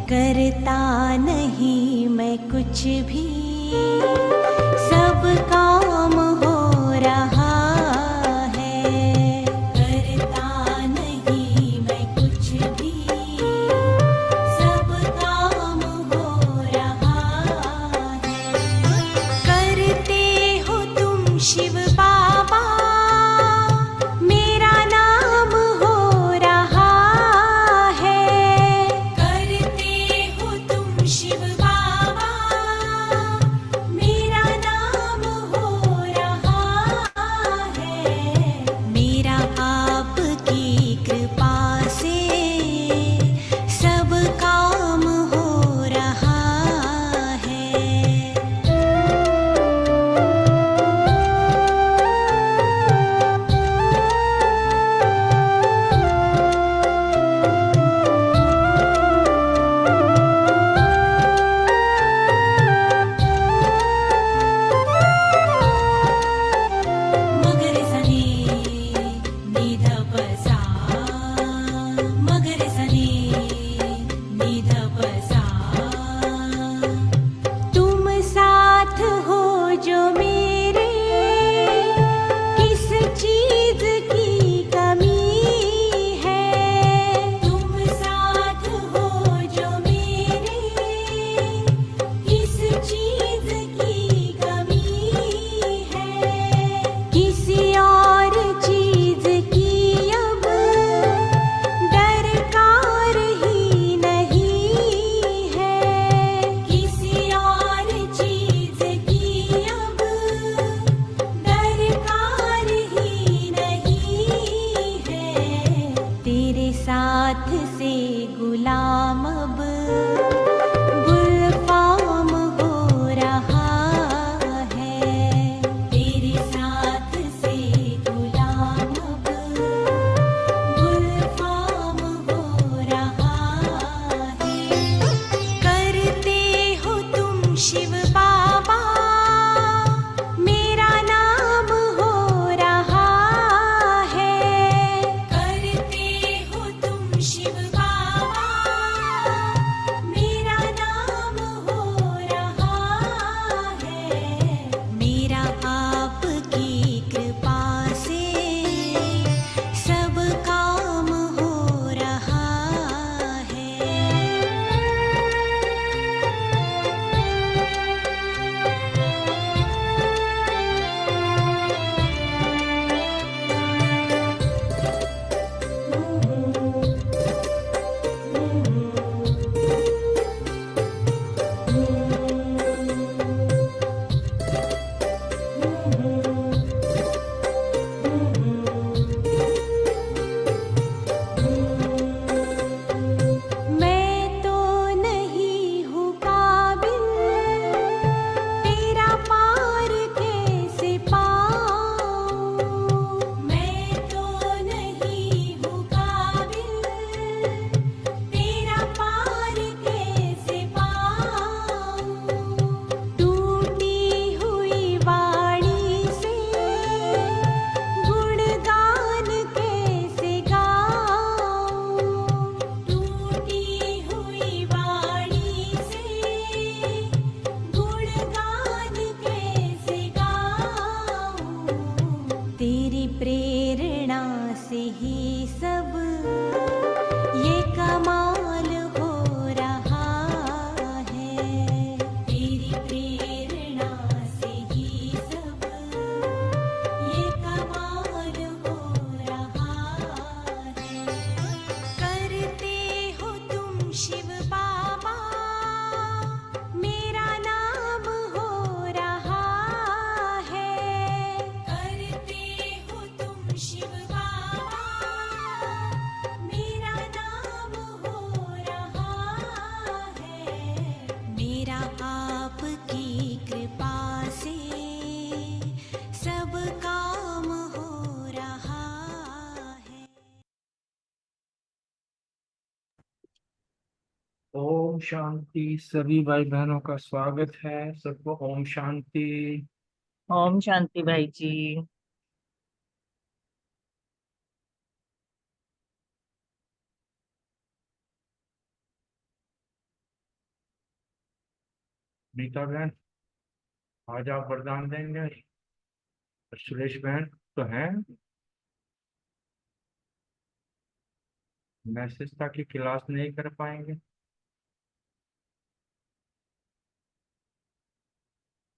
करता नहीं मैं कुछ भी, सब काम हो रहा है। करता नहीं मैं कुछ भी, सब काम हो रहा है। करते हो तुम शिव बाबा, मेरा नाम हो रहा है। करते हो तुम शिव बाबा, मेरा नाम हो रहा है। मेरा आपकी कृपा से सब काम हो रहा है। मगर सने निध बसा, मगर सने निध बसा। तुम साथ हो जो मेरे, किस चीज की कमी है। तुम साथ हो जो मेरे, किस चीज की कमी है। किसी और चीज की अब दरकार ही नहीं है। किसी और चीज की अब दरकार ही नहीं है। तेरे साथ से गुलाम अब गुलफाम हो रहा है। तेरे साथ से गुलाम अब गुलफाम हो रहा है। करते हो तुम शिव बाबा, मेरा नाम हो रहा है। करते हो तुम शिव बाबा, मेरा नाम हो रहा है। मेरा आपकी कृपा से सब काम हो रहा है। मैं तो नहीं हूँ काबिल, तेरा पार कैसे पाऊँ। मैं तो नहीं हूँ काबिल, तेरा पार कैसे पाऊँ। टूटी हुई वाणी ओम शांति। सभी भाई बहनों का स्वागत है। सबको ओम शांति। ओम शांति भाई जी। नीता बहन, आज आप वरदान देंगे। सुरेश बहन तो हैं। मैसेज था कि क्लास नहीं कर पाएंगे।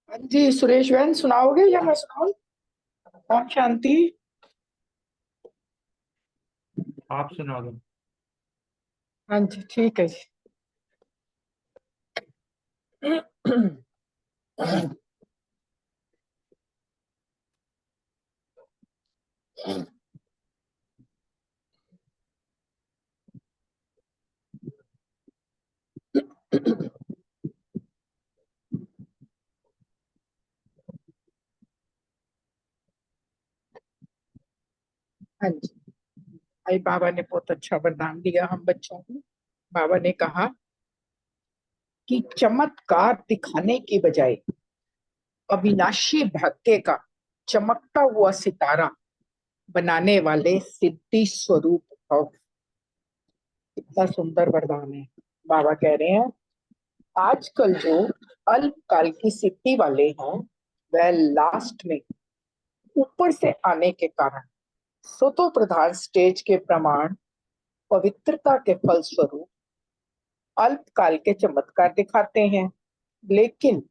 हाँ जी, सुरेश बहन सुनाओगे या मैं सुनाऊं? ओम शांति। आप सुना दो। हाँ जी, ठीक है जी। हाँ जी, भाई बाबा ने बहुत अच्छा वरदान दिया हम बच्चों को। बाबा ने कहा कि चमत्कार दिखाने की बजाय अविनाशी भाग्य का चमकता हुआ सितारा बनाने वाले सिद्धि स्वरूप भव। इतना सुंदर वरदान है। बाबा कह रहे हैं आजकल जो अल्पकाल की सिद्धि वाले हैं वह लास्ट में ऊपर से आने के कारण सतो प्रधान स्टेज के प्रमाण पवित्रता के फलस्वरूप अल्पकाल के चमत्कार दिखाते हैं, लेकिन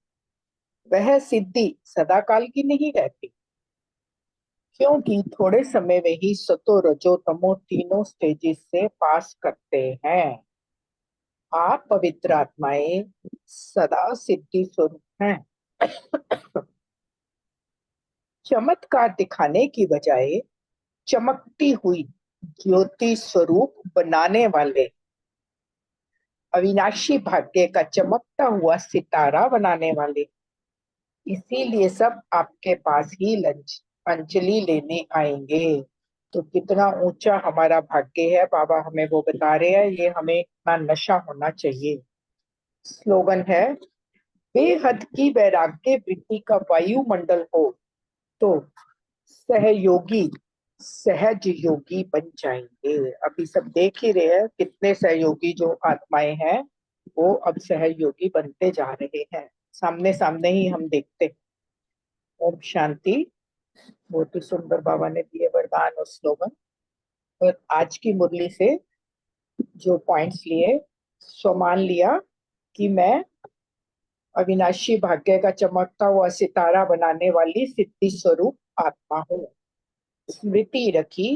वह सिद्धि सदाकाल की नहीं रहती, क्योंकि थोड़े समय में ही सतो रजो तमो तीनों स्टेजेस से पास करते हैं। आप पवित्र आत्माएं सदा सिद्धि स्वरूप हैं। चमत्कार दिखाने की बजाय चमकती हुई ज्योति स्वरूप बनाने वाले अविनाशी भाग्य का चमकता हुआ सितारा बनाने वाले, इसीलिए सब आपके पास ही लंच अंजलि लेने आएंगे। तो कितना ऊंचा हमारा भाग्य है, बाबा हमें वो बता रहे हैं। ये हमें इतना नशा होना चाहिए। स्लोगन है बेहद की वैराग्य वृत्ति का वायुमंडल हो तो सहयोगी सहज योगी बन जाएंगे। अभी सब देख ही रहे हैं कितने सहयोगी जो आत्माएं हैं वो अब सहयोगी बनते जा रहे हैं, सामने सामने ही हम देखते हैं। ओम शांति। बहुत ही सुंदर बाबा ने दिए वरदान और स्लोगन। और आज की मुरली से जो पॉइंट्स लिए, सो मान लिया कि मैं अविनाशी भाग्य का चमकता हुआ सितारा बनाने वाली सिद्धि स्वरूप आत्मा हूँ। स्मृति रखी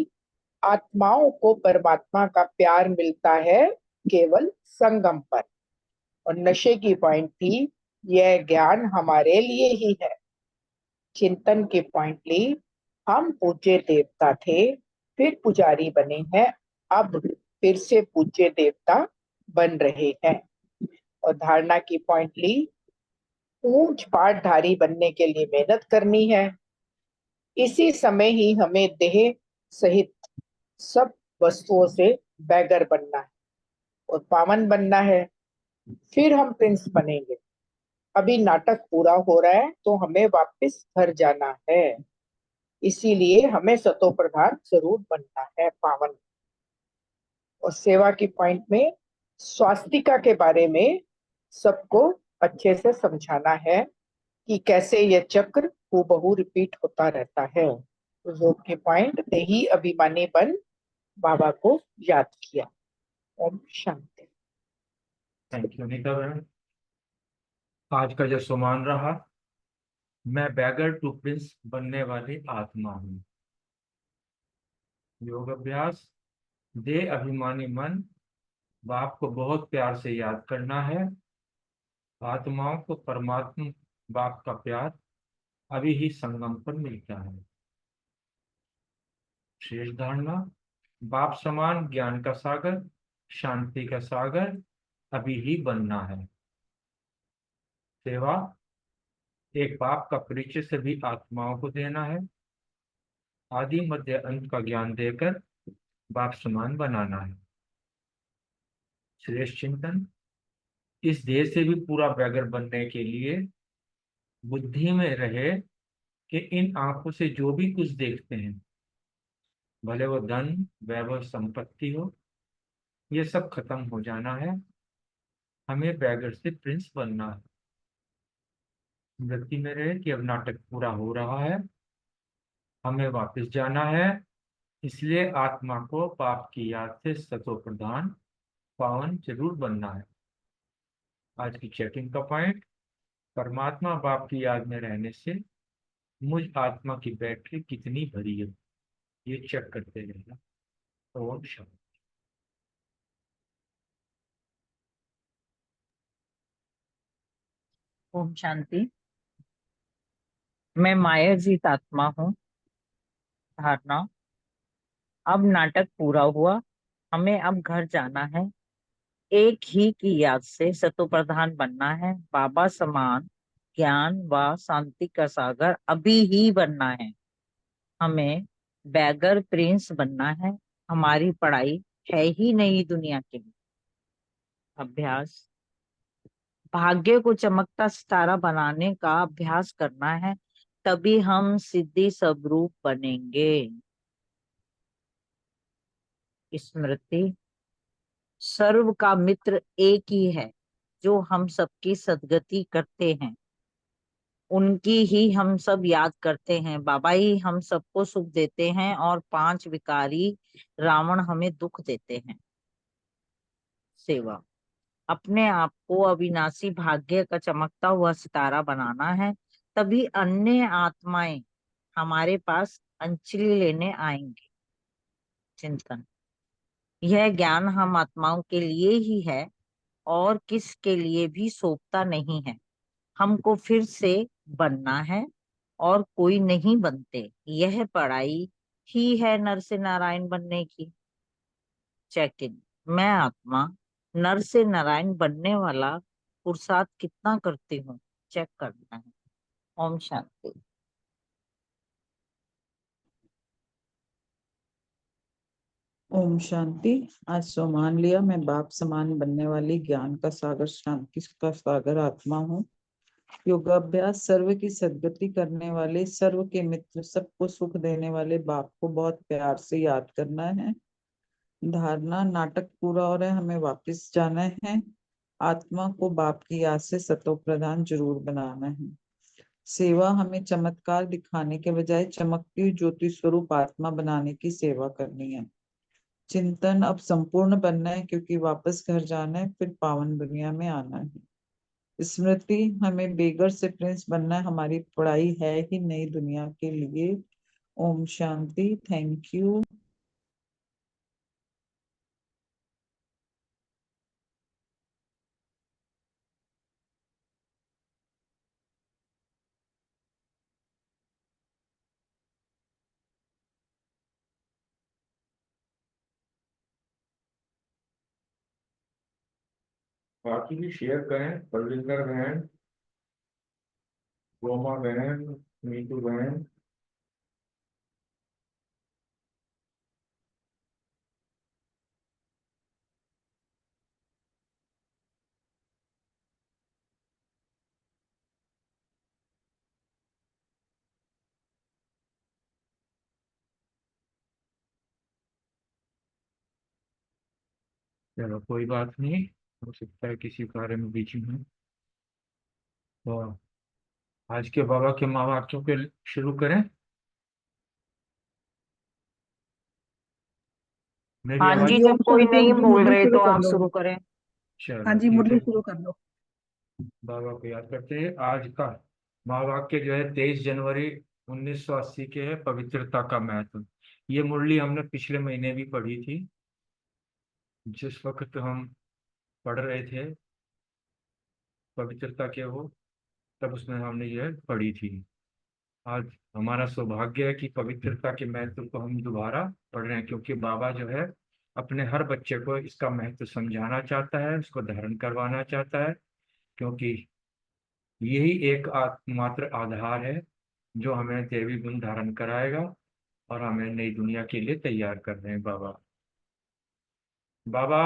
आत्माओं को परमात्मा का प्यार मिलता है केवल संगम पर। और नशे की पॉइंट थी यह ज्ञान हमारे लिए ही है। चिंतन की पॉइंट ली हम पूज्य देवता थे फिर पुजारी बने हैं, अब फिर से पूज्य देवता बन रहे हैं। और धारणा की पॉइंट ली ऊंच पाठधारी बनने के लिए मेहनत करनी है, इसी समय ही हमें देह सहित सब वस्तुओं से बैगर बनना है और पावन बनना है, फिर हम प्रिंस बनेंगे। अभी नाटक पूरा हो रहा है तो हमें वापस घर जाना है, इसीलिए हमें सतो प्रधान जरूर बनना है, पावन। और सेवा की पॉइंट में स्वास्तिका के बारे में सबको अच्छे से समझाना है कि कैसे यह चक्र हूबहू रिपीट होता रहता है। तो योग के पॉइंट देही अभिमानी बन बाबा को याद किया। ओम शांति। थैंक यू नीता बहन। आज का जो सुमान रहा, मैं बैगर टू प्रिंस बनने वाली आत्मा हूँ। योग अभ्यास। दे अभिमानी मन, बाप को बहुत प्यार से याद करना है। आत्माओं को परमात्मा बाप का प्यार अभी ही संगम पर मिलता है। शेष धारणा। बाप समान ज्ञान का सागर, शांति का सागर अभी ही बनना है। सेवा। एक बाप का परिचय सभी आत्माओं को देना है। आदि मध्य अंत का ज्ञान देकर बाप समान बनाना है। श्रेष्ठ चिंतन। इस देह से भी पूरा बैगर बनने के लिए बुद्धि में रहे कि इन आंखों से जो भी कुछ देखते हैं, भले वो धन वैभव संपत्ति हो, ये सब खत्म हो जाना है। हमें बैगर से प्रिंस बनना है। स्मृति में रहे कि अब नाटक पूरा हो रहा है, हमें वापस जाना है। इसलिए आत्मा को पाप की याद से सतो प्रधान पावन जरूर बनना है। आज की चेकिंग का पॉइंट, परमात्मा बाप की याद में रहने से मुझ आत्मा की बैटरी कितनी भरी है, ये चेक करते रहना। ओम शांति। ओम शांति। मैं मायाजीत आत्मा हूँ। धारणा। अब नाटक पूरा हुआ, हमें अब घर जाना है। एक ही की याद से सतो प्रधान बनना है। बाबा समान ज्ञान व शांति का सागर अभी ही बनना है। हमें बैगर प्रिंस बनना है। हमारी पढ़ाई है ही नई दुनिया के लिए। अभ्यास। भाग्य को चमकता सितारा बनाने का अभ्यास करना है, तभी हम सिद्धि स्वरूप बनेंगे। स्मृति। सर्व का मित्र एक ही है, जो हम सबकी सदगति करते हैं। उनकी ही हम सब याद करते हैं। बाबा ही हम सबको सुख देते हैं और 5 विकारी रावण हमें दुख देते हैं। सेवा। अपने आप को अविनाशी भाग्य का चमकता हुआ सितारा बनाना है, तभी अन्य आत्माएं हमारे पास अंजलि लेने आएंगे। चिंतन। यह ज्ञान हम आत्माओं के लिए ही है और किसके लिए भी सोचता नहीं है। हमको फिर से बनना है और कोई नहीं बनते। यह पढ़ाई ही है नर से नारायण बनने की। Check in. मैं आत्मा नर से नारायण बनने वाला पुरुषार्थ कितना करती हूँ, चेक करना है। ओम शांति। ओम शांति। आज सो मान लिया मैं बाप समान बनने वाली ज्ञान का सागर शांति का सागर आत्मा हूँ। योगाभ्यास। सर्व की सद्गति करने वाले, सर्व के मित्र, सबको सुख देने वाले बाप को बहुत प्यार से याद करना है। धारणा। नाटक पूरा हो रहा है, हमें वापस जाना है। आत्मा को बाप की याद से सतो प्रधान जरूर बनाना है। सेवा। हमें चमत्कार दिखाने के बजाय चमकती हुई ज्योति स्वरूप आत्मा बनाने की सेवा करनी है। चिंतन। अब संपूर्ण बनना है, क्योंकि वापस घर जाना है, फिर पावन दुनिया में आना है। स्मृति। हमें बेगर से प्रिंस बनना है। हमारी पढ़ाई है ही नई दुनिया के लिए। ओम शांति। Thank you. बाकी भी शेयर करें। बलविंदर बहन, रोमा बहन, नीतू बहन। चलो कोई बात नहीं, हो सकता है किसी कार्य में बिजी हूँ। तो आज के बाबा के महावाक्यों के शुरू करें। मेरी हाँ आवाज। जी, जी जब ओम कोई शांति। नहीं बोल मुरली रहे शुरू तो कर आप लो। शुरू करें। हाँ चलो जी, ठीक मुरली है। शुरू कर लो। बाबा को याद करते हैं। आज का महावाक्य जो है 23 जनवरी 1980 के है, पवित्रता का महत्व। ये मुरली हमने पिछले महीने भी पढ़ी थी, जिस वक्त हम पढ़ रहे थे पवित्रता के वो, तब उसमें हमने यह पढ़ी थी। आज हमारा सौभाग्य है कि पवित्रता के महत्व को हम दोबारा पढ़ रहे हैं, क्योंकि बाबा जो है अपने हर बच्चे को इसका महत्व समझाना चाहता है, उसको धारण करवाना चाहता है। क्योंकि यही एक मात्र आधार है जो हमें देवी गुण धारण कराएगा और हमें नई दुनिया के लिए तैयार कर रहे हैं बाबा। बाबा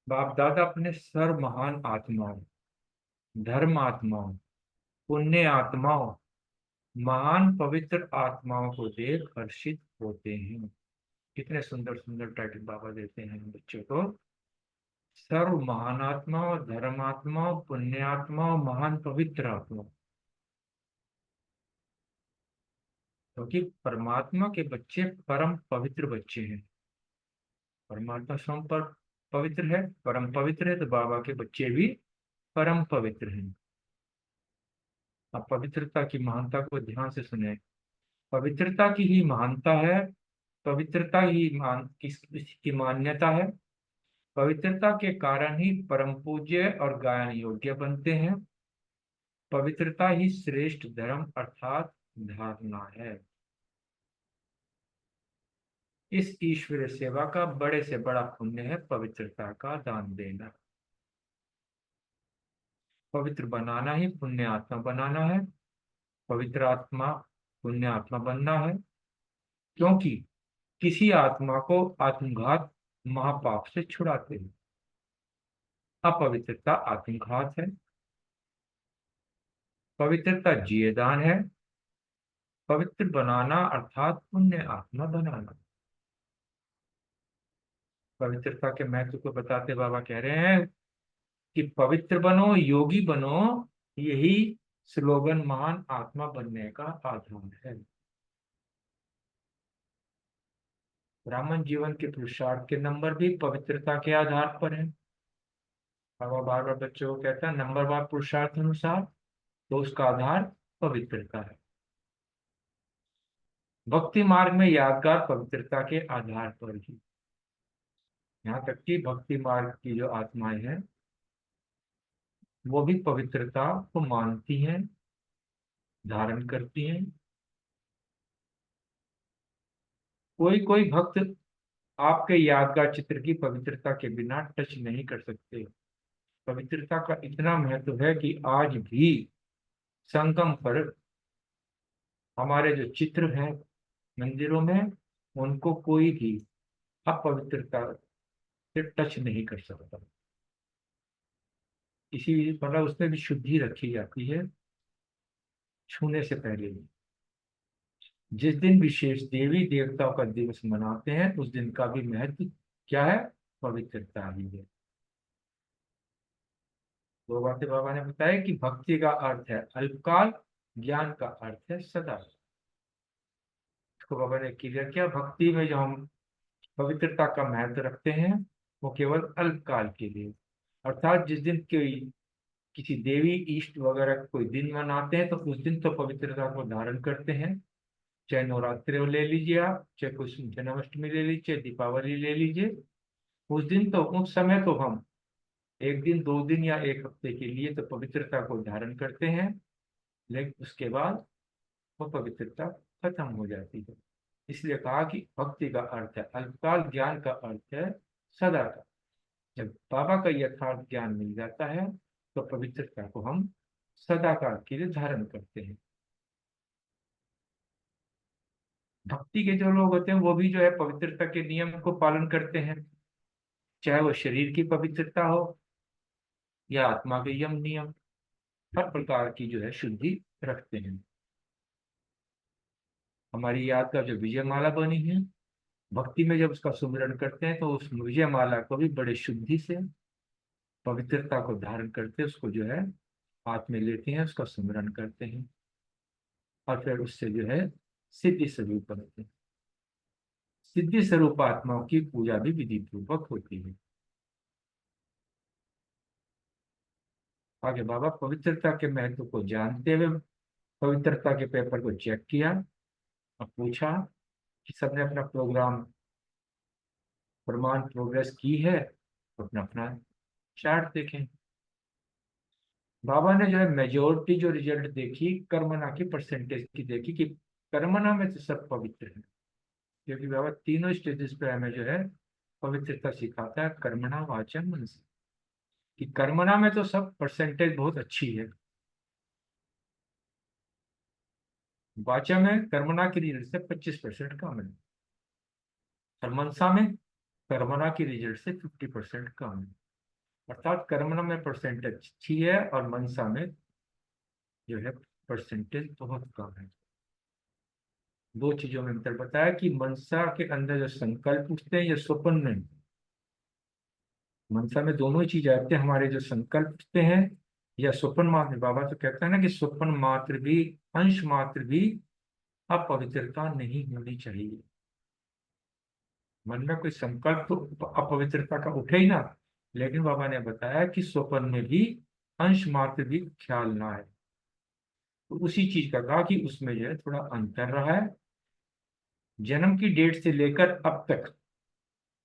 बाप दादा अपने सर्व महान आत्माओं, धर्म आत्माओं, पुण्य आत्माओं, महान पवित्र आत्माओं को देख हर्षित होते हैं। कितने सुंदर सुंदर टाइटल बाबा देते हैं बच्चों को। सर्व महान आत्माओं, धर्मात्माओं, पुण्यात्माओं, महान पवित्र आत्माओं। क्योंकि परमात्मा के बच्चे परम पवित्र बच्चे हैं। परमात्मा स्वयं पर पवित्र है, परम पवित्र है, तो बाबा के बच्चे भी परम पवित्र हैं। अब पवित्रता की महानता को ध्यान से सुने। पवित्रता की ही महानता है, पवित्रता ही किसकी मान्यता है। पवित्रता के कारण ही परम पूज्य और गायन योग्य बनते हैं। पवित्रता ही श्रेष्ठ धर्म अर्थात धारणा है। इस ईश्वरीय सेवा का बड़े से बड़ा पुण्य है पवित्रता का दान देना। पवित्र बनाना ही पुण्य आत्मा बनाना है। पवित्र आत्मा पुण्य आत्मा बनना है, क्योंकि किसी आत्मा को आत्मघात महापाप से छुड़ाते हैं। अपवित्रता आत्मघात है, पवित्रता जियेदान है। पवित्र बनाना अर्थात पुण्य आत्मा बनाना। पवित्रता के महत्व को बताते बाबा कह रहे हैं कि पवित्र बनो, योगी बनो, यही स्लोगन महान आत्मा बनने का आधार है। ब्राह्मण जीवन के पुरुषार्थ के नंबर भी पवित्रता के आधार पर है। बाबा बार बार बच्चों को कहता है नंबरवार पुरुषार्थ अनुसार, तो उसका आधार पवित्रता है। भक्ति मार्ग में यादगार पवित्रता के आधार पर ही। यहाँ तक कि भक्ति मार्ग की जो आत्माएं हैं वो भी पवित्रता को मानती हैं, धारण करती हैं। कोई कोई भक्त आपके यादगार चित्र की पवित्रता के बिना टच नहीं कर सकते। पवित्रता का इतना महत्व है कि आज भी संगम पर हमारे जो चित्र हैं मंदिरों में, उनको कोई भी अपवित्रता से टच नहीं कर सकता। इसी मतलब उसमें भी शुद्धि रखी जाती है छूने से पहले ही। जिस दिन विशेष देवी देवताओं का दिवस मनाते हैं उस दिन का भी महत्व क्या है? पवित्रता ही है। दो बातें बाबा ने बताया कि भक्ति का अर्थ है अल्पकाल, ज्ञान का अर्थ है सदा। इसको बाबा ने क्लियर किया। भक्ति में जो हम पवित्रता का महत्व रखते हैं वो केवल अल्पकाल के लिए, अर्थात जिस दिन कोई किसी देवी इष्ट वगैरह कोई दिन मनाते हैं तो उस दिन तो पवित्रता को धारण करते हैं। चाहे नवरात्रि ले लीजिए आप, चाहे कुछ जन्माष्टमी ले लीजिए, दीपावली ले लीजिए, उस दिन तो उस समय तो हम एक दिन, दो दिन या एक हफ्ते के लिए तो पवित्रता को धारण करते हैं, लेकिन उसके बाद वो पवित्रता खत्म हो जाती है। इसलिए कहा कि भक्ति का अर्थ है अल्पकाल, ज्ञान का अर्थ है सदा का। जब बाबा का यथार्थ ज्ञान मिल जाता है तो पवित्रता को हम सदा काल के लिए धारण करते हैं। भक्ति के जो लोग होते हैं वो भी जो है पवित्रता के नियम को पालन करते हैं, चाहे वो शरीर की पवित्रता हो या आत्मा के यम नियम, हर प्रकार की जो है शुद्धि रखते हैं। हमारी याद का जो विजय माला बनी है, भक्ति में जब उसका सुमिरन करते हैं तो उस विजय माला को भी बड़े शुद्धि से पवित्रता को धारण करते, उसको जो है हाथ में लेते हैं, उसका सुमिरन करते हैं और फिर उससे जो है सिद्धि स्वरूप बनते हैं। सिद्धि स्वरूप आत्माओं की पूजा भी विधि पूर्वक होती है। आगे बाबा पवित्रता के महत्व को जानते हुए पवित्रता के पेपर को चेक किया और पूछा कि सबने अपना प्रोग्राम प्रमाण प्रोग्रेस की है तो अपना अपना चार्ट देखें। बाबा ने जो है मेजोरिटी जो रिजल्ट देखी कर्मणा की परसेंटेज की देखी कि कर्मणा में तो सब पवित्र है, क्योंकि बाबा तीनों स्टेजेस पे हमें जो है पवित्रता सिखाता है, कर्मणा वाचा मनसा, कि कर्मणा में तो सब परसेंटेज बहुत अच्छी है, वाचा में कर्मणा की रिजल्ट से 25% कम है और मनसा में कर्मणा की रिजल्ट से 50% कम है। अर्थात कर्मणा में परसेंटेज अच्छी है और मनसा में जो है परसेंटेज बहुत कम है। दो चीजों में अंतर बताया कि मनसा के अंदर जो संकल्प उठते हैं या स्वप्न में, मनसा में दोनों ही चीज आते हैं, हमारे जो संकल्प उठते हैं या स्वप्न मात्र। बाबा तो कहता है ना कि स्वप्न मात्र भी, अंश मात्र भी अपवित्रता नहीं होनी चाहिए। मन में कोई संकल्प तो अपवित्रता का उठे ही ना, लेकिन बाबा ने बताया कि स्वप्न में भी अंश मात्र भी ख्याल ना आए। तो उसी चीज का कहा कि उसमें जो है थोड़ा अंतर रहा है। जन्म की डेट से लेकर अब तक,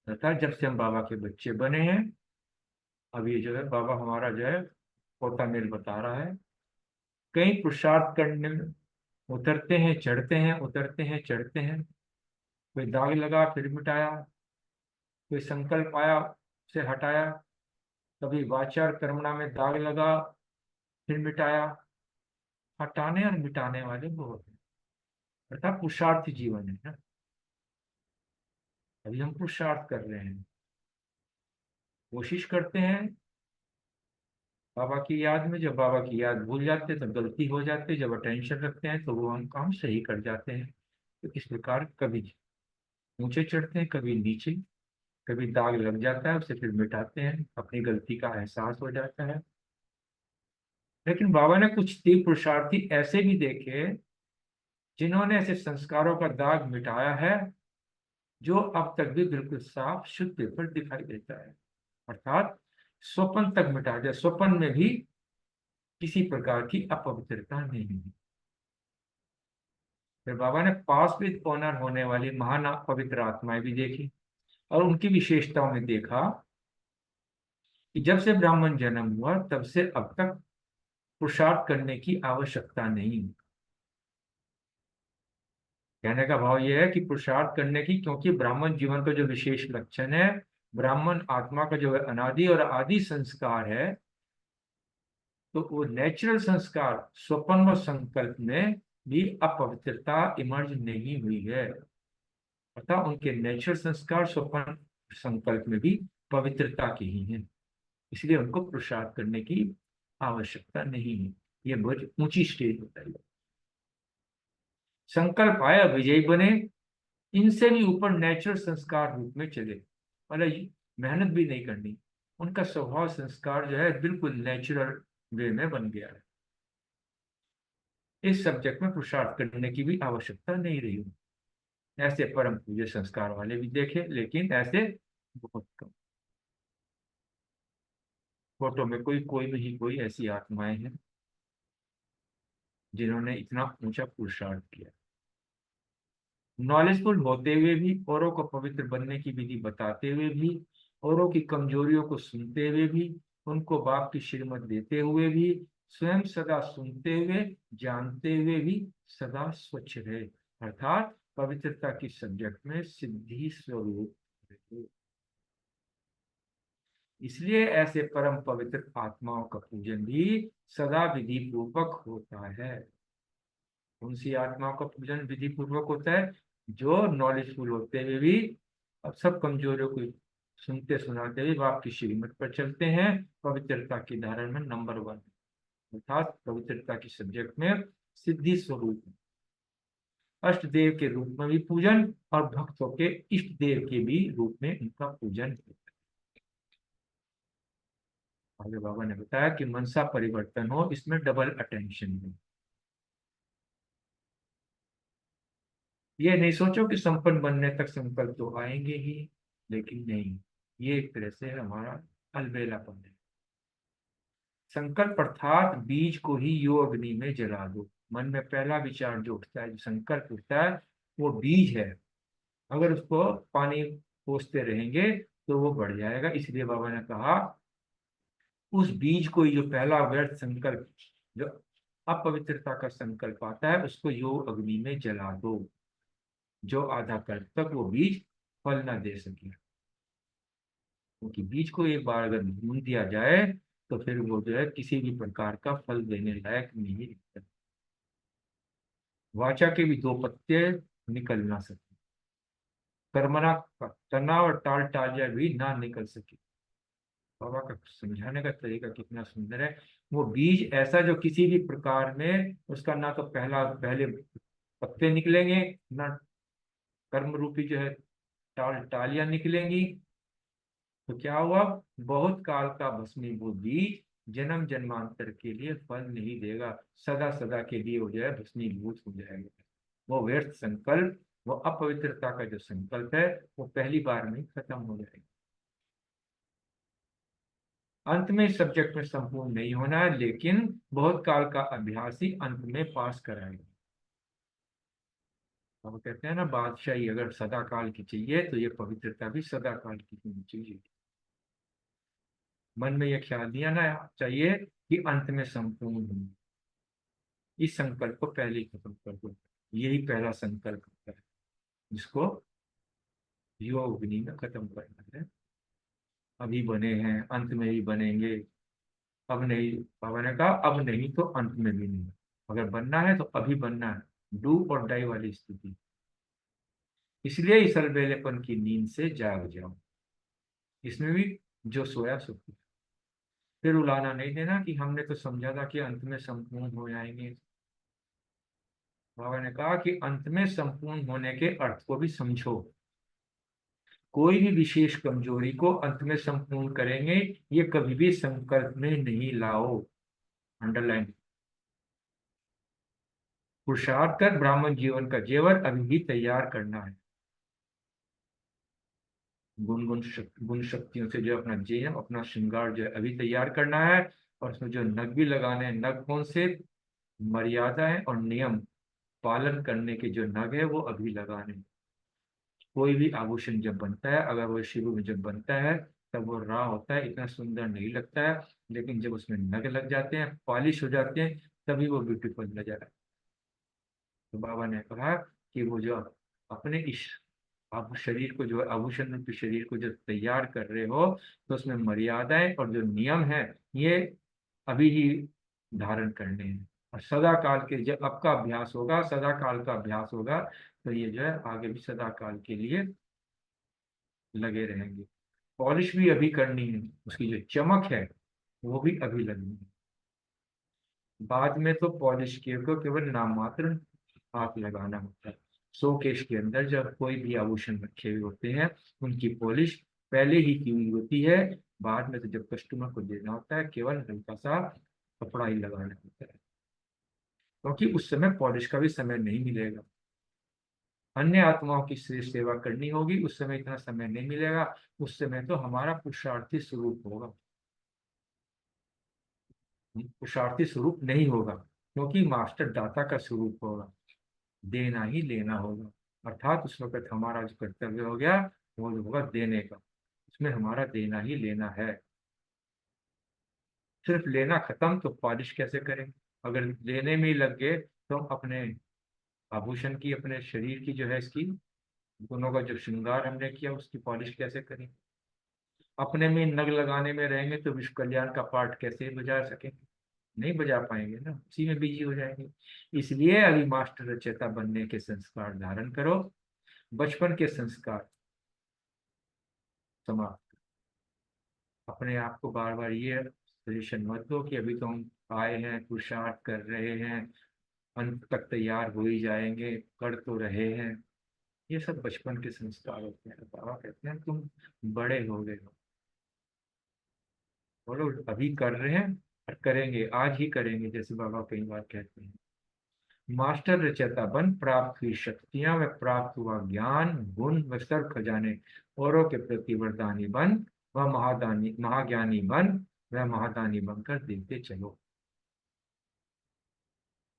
अर्थात जब से हम बाबा के बच्चे बने हैं, अब ये जो है बाबा हमारा जो है पोता मेल बता रहा है, कई पुरुषार्थ करने में उतरते हैं चढ़ते हैं, उतरते हैं चढ़ते हैं। कोई दाग लगा फिर मिटाया, कोई संकल्प आया उसे हटाया, कभी वाचार कर्मणा में दाग लगा फिर मिटाया। हटाने और मिटाने वाले बहुत हैं, अर्थात पुरुषार्थ जीवन है ना। अभी हम पुरुषार्थ कर रहे हैं, कोशिश करते हैं बाबा की याद में। जब बाबा की याद भूल जाते तो गलती हो जाती, जब अटेंशन रखते हैं तो वो हम काम सही कर जाते हैं। तो इस प्रकार कभी ऊंचे चढ़ते हैं, कभी नीचे, कभी दाग लग जाता है उसे फिर मिटाते हैं, अपनी गलती का एहसास हो जाता है। लेकिन बाबा ने कुछ तीव्र पुरुषार्थी ऐसे भी देखे जिन्होंने ऐसे संस्कारों का दाग मिटाया है, जो अब तक भी बिल्कुल साफ शुद्ध पेपर दिखाई देता है। अर्थात स्वप्न तक मिटा दिया, स्वप्न में भी किसी प्रकार की अपवित्रता नहीं है। फिर बाबा ने पास विद ऑनर होने वाली महान पवित्र आत्माएं भी देखी और उनकी विशेषताओं में देखा कि जब से ब्राह्मण जन्म हुआ तब से अब तक पुरुषार्थ करने की आवश्यकता नहीं। कहने का भाव यह है कि पुरुषार्थ करने की, क्योंकि ब्राह्मण जीवन का जो विशेष लक्षण है, ब्राह्मण आत्मा का जो है अनादि और आदि संस्कार है, तो वो नेचुरल संस्कार स्वप्न व संकल्प में भी अपवित्रता इमर्ज नहीं हुई है। अर्थात उनके नेचुरल संस्कार स्वप्न संकल्प में भी पवित्रता की ही है, इसलिए उनको पुरुषार्थ करने की आवश्यकता नहीं है। ये बहुत ऊंची स्टेज बताई। संकल्प आया विजयी बने, इनसे भी ऊपर नेचुरल संस्कार रूप में चले, मतलब मेहनत भी नहीं करनी, उनका स्वभाव संस्कार जो है बिल्कुल नेचुरल वे में बन गया है। इस सब्जेक्ट में पुरुषार्थ करने की भी आवश्यकता नहीं रही। ऐसे परम पूज्य संस्कार वाले भी देखे, लेकिन ऐसे बहुत कम। फोटो में कोई कोई नहीं, कोई ऐसी आत्माएं हैं जिन्होंने इतना ऊंचा पुरुषार्थ किया। नॉलेजफुल होते हुए भी, औरों को पवित्र बनने की विधि बताते हुए भी, औरों की कमजोरियों को सुनते हुए भी, उनको बाप की श्रीमत देते हुए भी, स्वयं सदा सुनते हुए जानते हुए भी सदा स्वच्छ रहे, अर्थात पवित्रता की सब्जेक्ट में सिद्धि स्वरूप रहे। इसलिए ऐसे परम पवित्र आत्माओं का पूजन भी सदा विधि पूर्वक होता है। कौन सी आत्माओं का पूजन विधि पूर्वक होता है? जो नॉलेजफुल होते हुए भी अब सब कमजोरियों को सुनते सुनाते हुए बाप की श्रीमत पर चलते हैं, पवित्रता की धारण में नंबर 1, अर्थात पवित्रता की सब्जेक्ट में सिद्धि स्वरूप, अष्ट देव के रूप में भी पूजन और भक्तों के इष्ट देव के भी रूप में उनका पूजन होता है। आगे बाबा ने बताया कि मनसा परिवर्तन हो, इसमें डबल अटेंशन है। ये नहीं सोचो कि संपन्न बनने तक संकल्प तो आएंगे ही, लेकिन नहीं, ये एक तरह से हमारा अलबेलापन है। संकल्प अर्थात बीज को ही यो अग्नि में जला दो। मन में पहला विचार जो उठता है, जो संकल्प उठता है, वो बीज है। अगर उसको पानी पोसते रहेंगे तो वो बढ़ जाएगा। इसलिए बाबा ने कहा उस बीज को, जो पहला व्यर्थ संकल्प, जो अपवित्रता का संकल्प आता है, उसको यो अग्नि में जला दो, जो आधा कल्प तक वो बीज फल ना दे सके। क्योंकि बीज को एक बार अगर भून दिया जाए तो फिर वो जो है किसी भी प्रकार का फल देने लायक नहीं रहता। वाचा के भी 2 पत्ते निकल ना सके, कर्मणा तना और टाल टालिया भी ना निकल सके। बाबा का समझाने का तरीका कितना सुंदर है। वो बीज ऐसा जो किसी भी प्रकार में उसका ना तो पहले पत्ते निकलेंगे, ना कर्म रूपी जो है टालियां निकलेंगी। तो क्या हुआ, बहुत काल का भस्मीभूत बीज जन्म जन्मांतर के लिए फल नहीं देगा, सदा सदा के लिए हो जाए भस्मीभूत हो जाएगा। वो व्यर्थ संकल्प, वो अपवित्रता का जो संकल्प है, वो पहली बार में ही खत्म हो जाएगा। अंत में सब्जेक्ट में संपूर्ण नहीं होना है, लेकिन बहुत काल का अभ्यास ही अंत में पास कराएगा। अब कहते हैं ना, बादशाही अगर सदा काल की चाहिए तो ये पवित्रता भी सदा काल की होनी चाहिए। मन में यह ख्याल नहीं आना चाहिए कि अंत में संपूर्ण हूँ। इस संकल्प को पहले ही खत्म कर दो। यही पहला संकल्प होता है जिसको योगिनी में खत्म करना है। अभी बने हैं, अंत में ही बनेंगे। अब नहीं, बाबा ने कहा अब नहीं तो अंत में भी नहीं। अगर बनना है तो अभी बनना है, डू और डाई वाली स्थिति। इसलिए इस अलबेलेपन की नींद से जाग जाओ। इसमें भी जो सोया सो सोया। फिर उलाना नहीं देना कि हमने तो समझा था कि अंत में संपूर्ण हो जाएंगे। बाबा ने कहा कि अंत में संपूर्ण होने के अर्थ को भी समझो। कोई भी विशेष कमजोरी को अंत में संपूर्ण करेंगे, ये कभी भी संकल्प में नहीं लाओ। अंडरलाइन। पुरुषार्थ कर ब्राह्मण जीवन का जेवर अभी भी तैयार करना है। गुण शक्तियों से जो अपना जेव, अपना श्रृंगार जो है अभी तैयार करना है। और उसमें जो नग भी लगाने हैं, नग कौन से, मर्यादाएं और नियम पालन करने के जो नग है वो अभी लगाने हैं। कोई भी आभूषण जब बनता है, अगर वो शुरू में जब बनता है तब वो रॉ होता है, इतना सुंदर नहीं लगता है। लेकिन जब उसमें नग लग जाते हैं, पॉलिश हो जाते हैं, तभी वो ब्यूटीफुल नजर आता है। तो बाबा ने कहा कि वो जो अपने इस आप शरीर को जो आभूषण रूपी शरीर को जो तैयार कर रहे हो, तो उसमें मर्यादाएं और जो नियम है ये अभी ही धारण करने हैं। और सदा काल के जब आपका अभ्यास होगा, सदा काल का अभ्यास होगा, तो ये जो है आगे भी सदा काल के लिए लगे रहेंगे। पॉलिश भी अभी करनी है, उसकी जो चमक है वो भी अभी लगनी है। बाद में तो पॉलिश के को केवल नाम मात्र हाथ लगाना होता है। शोकेश के अंदर जब कोई भी आभूषण रखे हुए होते हैं, उनकी पॉलिश पहले ही की हुई होती है। बाद में तो जब कस्टमर को देना होता है, केवल हल्का सा कपड़ा ही लगाना होता है, क्योंकि उस समय पॉलिश का भी समय नहीं मिलेगा। अन्य आत्माओं की सेवा करनी होगी, उस समय इतना समय नहीं मिलेगा। उस समय तो हमारा पुरुषार्थी स्वरूप होगा, पुरुषार्थी स्वरूप नहीं होगा, क्योंकि मास्टर दाता का स्वरूप होगा। देना ही लेना होगा। अर्थात उस वक्त हमारा जो कर्तव्य हो गया वो जो होगा देने का, उसमें हमारा देना ही लेना है। सिर्फ लेना खत्म तो पॉलिश कैसे करें। अगर लेने में ही लग गए तो हम अपने आभूषण की, अपने शरीर की जो है इसकी गुणों का जो श्रृंगार हमने किया उसकी पॉलिश कैसे करें। अपने में नग लगाने में रहेंगे तो विश्व कल्याण का पाठ कैसे बजा सकेंगे, नहीं बजा पाएंगे ना, उसी में बिजी हो जाएंगे। इसलिए अभी मास्टर रचयिता बनने के संस्कार धारण करो। बचपन के संस्कार समाप्त। अपने आप को बार बार ये सजेशन मत दो कि अभी तो हम आए हैं, पुरुषार्थ कर रहे हैं, अंत तक तैयार हो ही जाएंगे, कर तो रहे हैं। ये सब बचपन के संस्कार होते हैं। बाबा कहते हैं तुम बड़े हो गए हो, बोलो अभी कर रहे हैं और करेंगे, आज ही करेंगे, जैसे बाबा कई बार कहते हैं। मास्टर रचयिता बन, प्राप्त हुई शक्तियां व प्राप्त हुआ ज्ञान गुण व सर्व खजाने औरों के प्रति वरदानी बन, वह महादानी महाज्ञानी बन, वह महादानी बनकर देते चलो।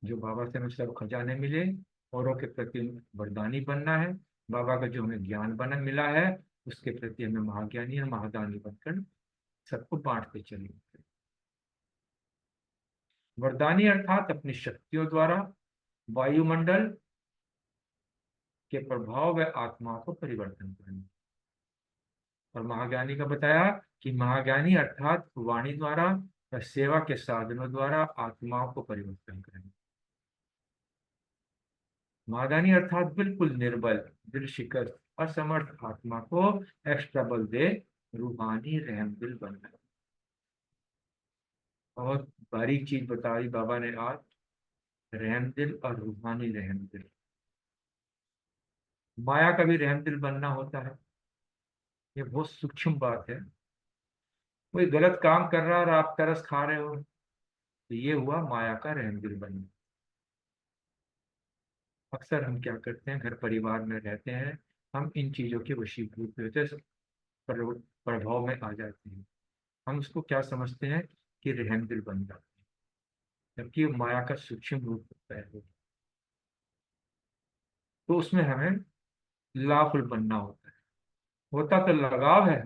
जो बाबा से हमें सब खजाने मिले, औरों के प्रति वरदानी बनना है। बाबा का जो हमें ज्ञान बन मिला है, उसके प्रति हमें महाज्ञानी और महादानी बनकर सबको बांटते चले। वरदानी अर्थात अपनी शक्तियों द्वारा वायुमंडल के प्रभाव व आत्मा को परिवर्तन करना। और महाज्ञानी का बताया कि महाज्ञानी अर्थात वाणी द्वारा व सेवा के साधनों द्वारा आत्माओं को परिवर्तन करना। महादानी अर्थात बिल्कुल निर्बल, दिल शिकस्त, असमर्थ आत्मा को एक्स्ट्रा बल दे रूहानी रहम दिल बनना। बहुत बारीक चीज बताई बाबा ने आज, रहमदिल और रूहानी रहमदिल। माया का भी रहमदिल बनना होता है, ये बहुत सूक्ष्म बात है। कोई गलत काम कर रहा है और आप तरस खा रहे हो, तो ये हुआ माया का रहमदिल बनना। अक्सर हम क्या करते हैं, घर परिवार में रहते हैं, हम इन चीजों के वशीभूत होते हैं, प्रभाव में आ जाते हैं। हम उसको क्या समझते हैं कि रहमदिल बन जाते हैं, जबकि माया का सूक्ष्म रूप होता है। तो उसमें हमें लाफुल बनना होता है। होता तो लगाव है,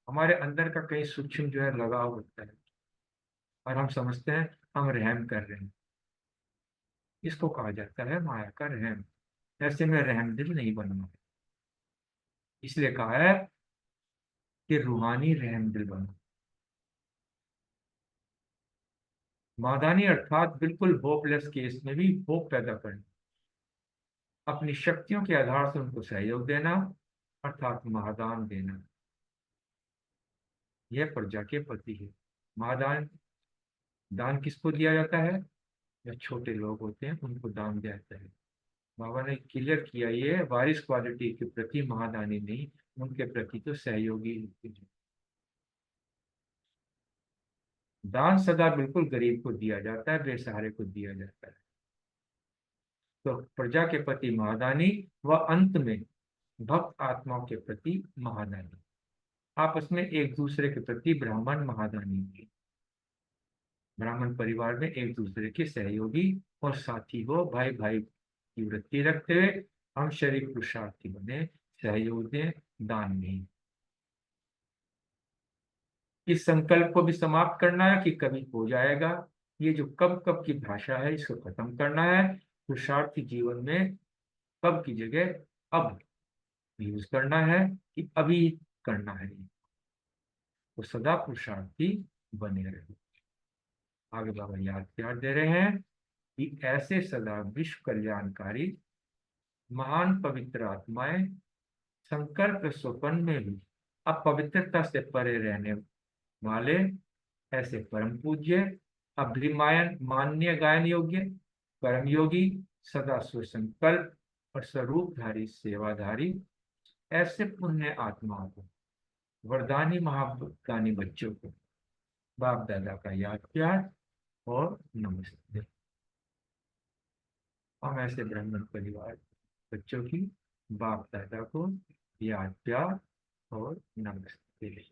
हमारे अंदर का कई सूक्ष्म जो है लगाव होता है, और हम समझते हैं हम रहम कर रहे हैं। इसको कहा जाता है माया का रहम। ऐसे में रहमदिल नहीं बनना है, इसलिए कहा है कि रूहानी रहमदिल बनो। मादानी अर्थात बिल्कुल होपलेस केस में भी होप पैदा करना, अपनी शक्तियों के आधार से उनको सहयोग देना, अर्थात महादान देना। यह प्रजा के प्रति है। महादान, दान किसको दिया जाता है? जो छोटे लोग होते हैं उनको दान दिया जाता है। बाबा ने क्लियर किया, ये वारिस क्वालिटी के प्रति महादानी नहीं, उनके प्रति तो सहयोगी होते हैं। दान सदा बिल्कुल गरीब को दिया जाता है, बेसहारे को दिया जाता है। तो प्रजा के प्रति महादानी व अंत में भक्त आत्माओं के प्रति महादानी, आपस में एक दूसरे के प्रति ब्राह्मण महादानी की, ब्राह्मण परिवार में एक दूसरे के सहयोगी और साथी हो, भाई भाई की वृत्ति रखते हुए हम शरीर पुरुषार्थी बने, सहयोग दें, दान नहीं। इस संकल्प को भी समाप्त करना है कि कभी हो जाएगा। ये जो कब कब की भाषा है, इसको खत्म करना है। पुरुषार्थी जीवन में कब की जगह अब यूज करना है, कि अभी करना है। तो सदा पुरुषार्थी बने रहे। आगे बाबा याद प्यार दे रहे हैं कि ऐसे सदा विश्व कल्याणकारी महान पवित्र आत्माएं संकल्प स्वपन में भी अपवित्रता से परे रहने वाले ऐसे परम पूज्य, अभिमायन मान्य गायन योग्य कर्मयोगी, सदा सुसंकल्प और स्वरूपधारी सेवाधारी ऐसे पुण्य आत्माओं को, वरदानी महादानी बच्चों को बाप दादा का याद प्यार और नमस्ते। हम ऐसे ब्राह्मण परिवार बच्चों की बाप दादा को याद प्यार और नमस्ते।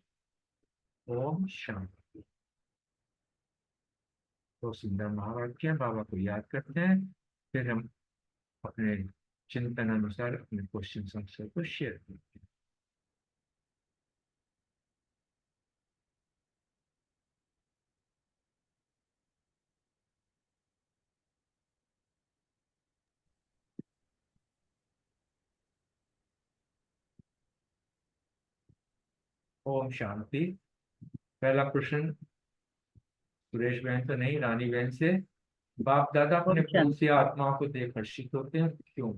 ओम शांति। तो सुंदर महावाक्य बाबा को याद करते हैं, फिर हम अपने चिंतन अनुसार अपने क्वेश्चन आंसर को शेयर करते हैं। ओम शांति। पहला प्रश्न सुरेश बहन तो नहीं, रानी बहन से। बाप दादा अपने ओम फूल शांति। से आत्माओं को देख हर्षित होते हैं, क्यों?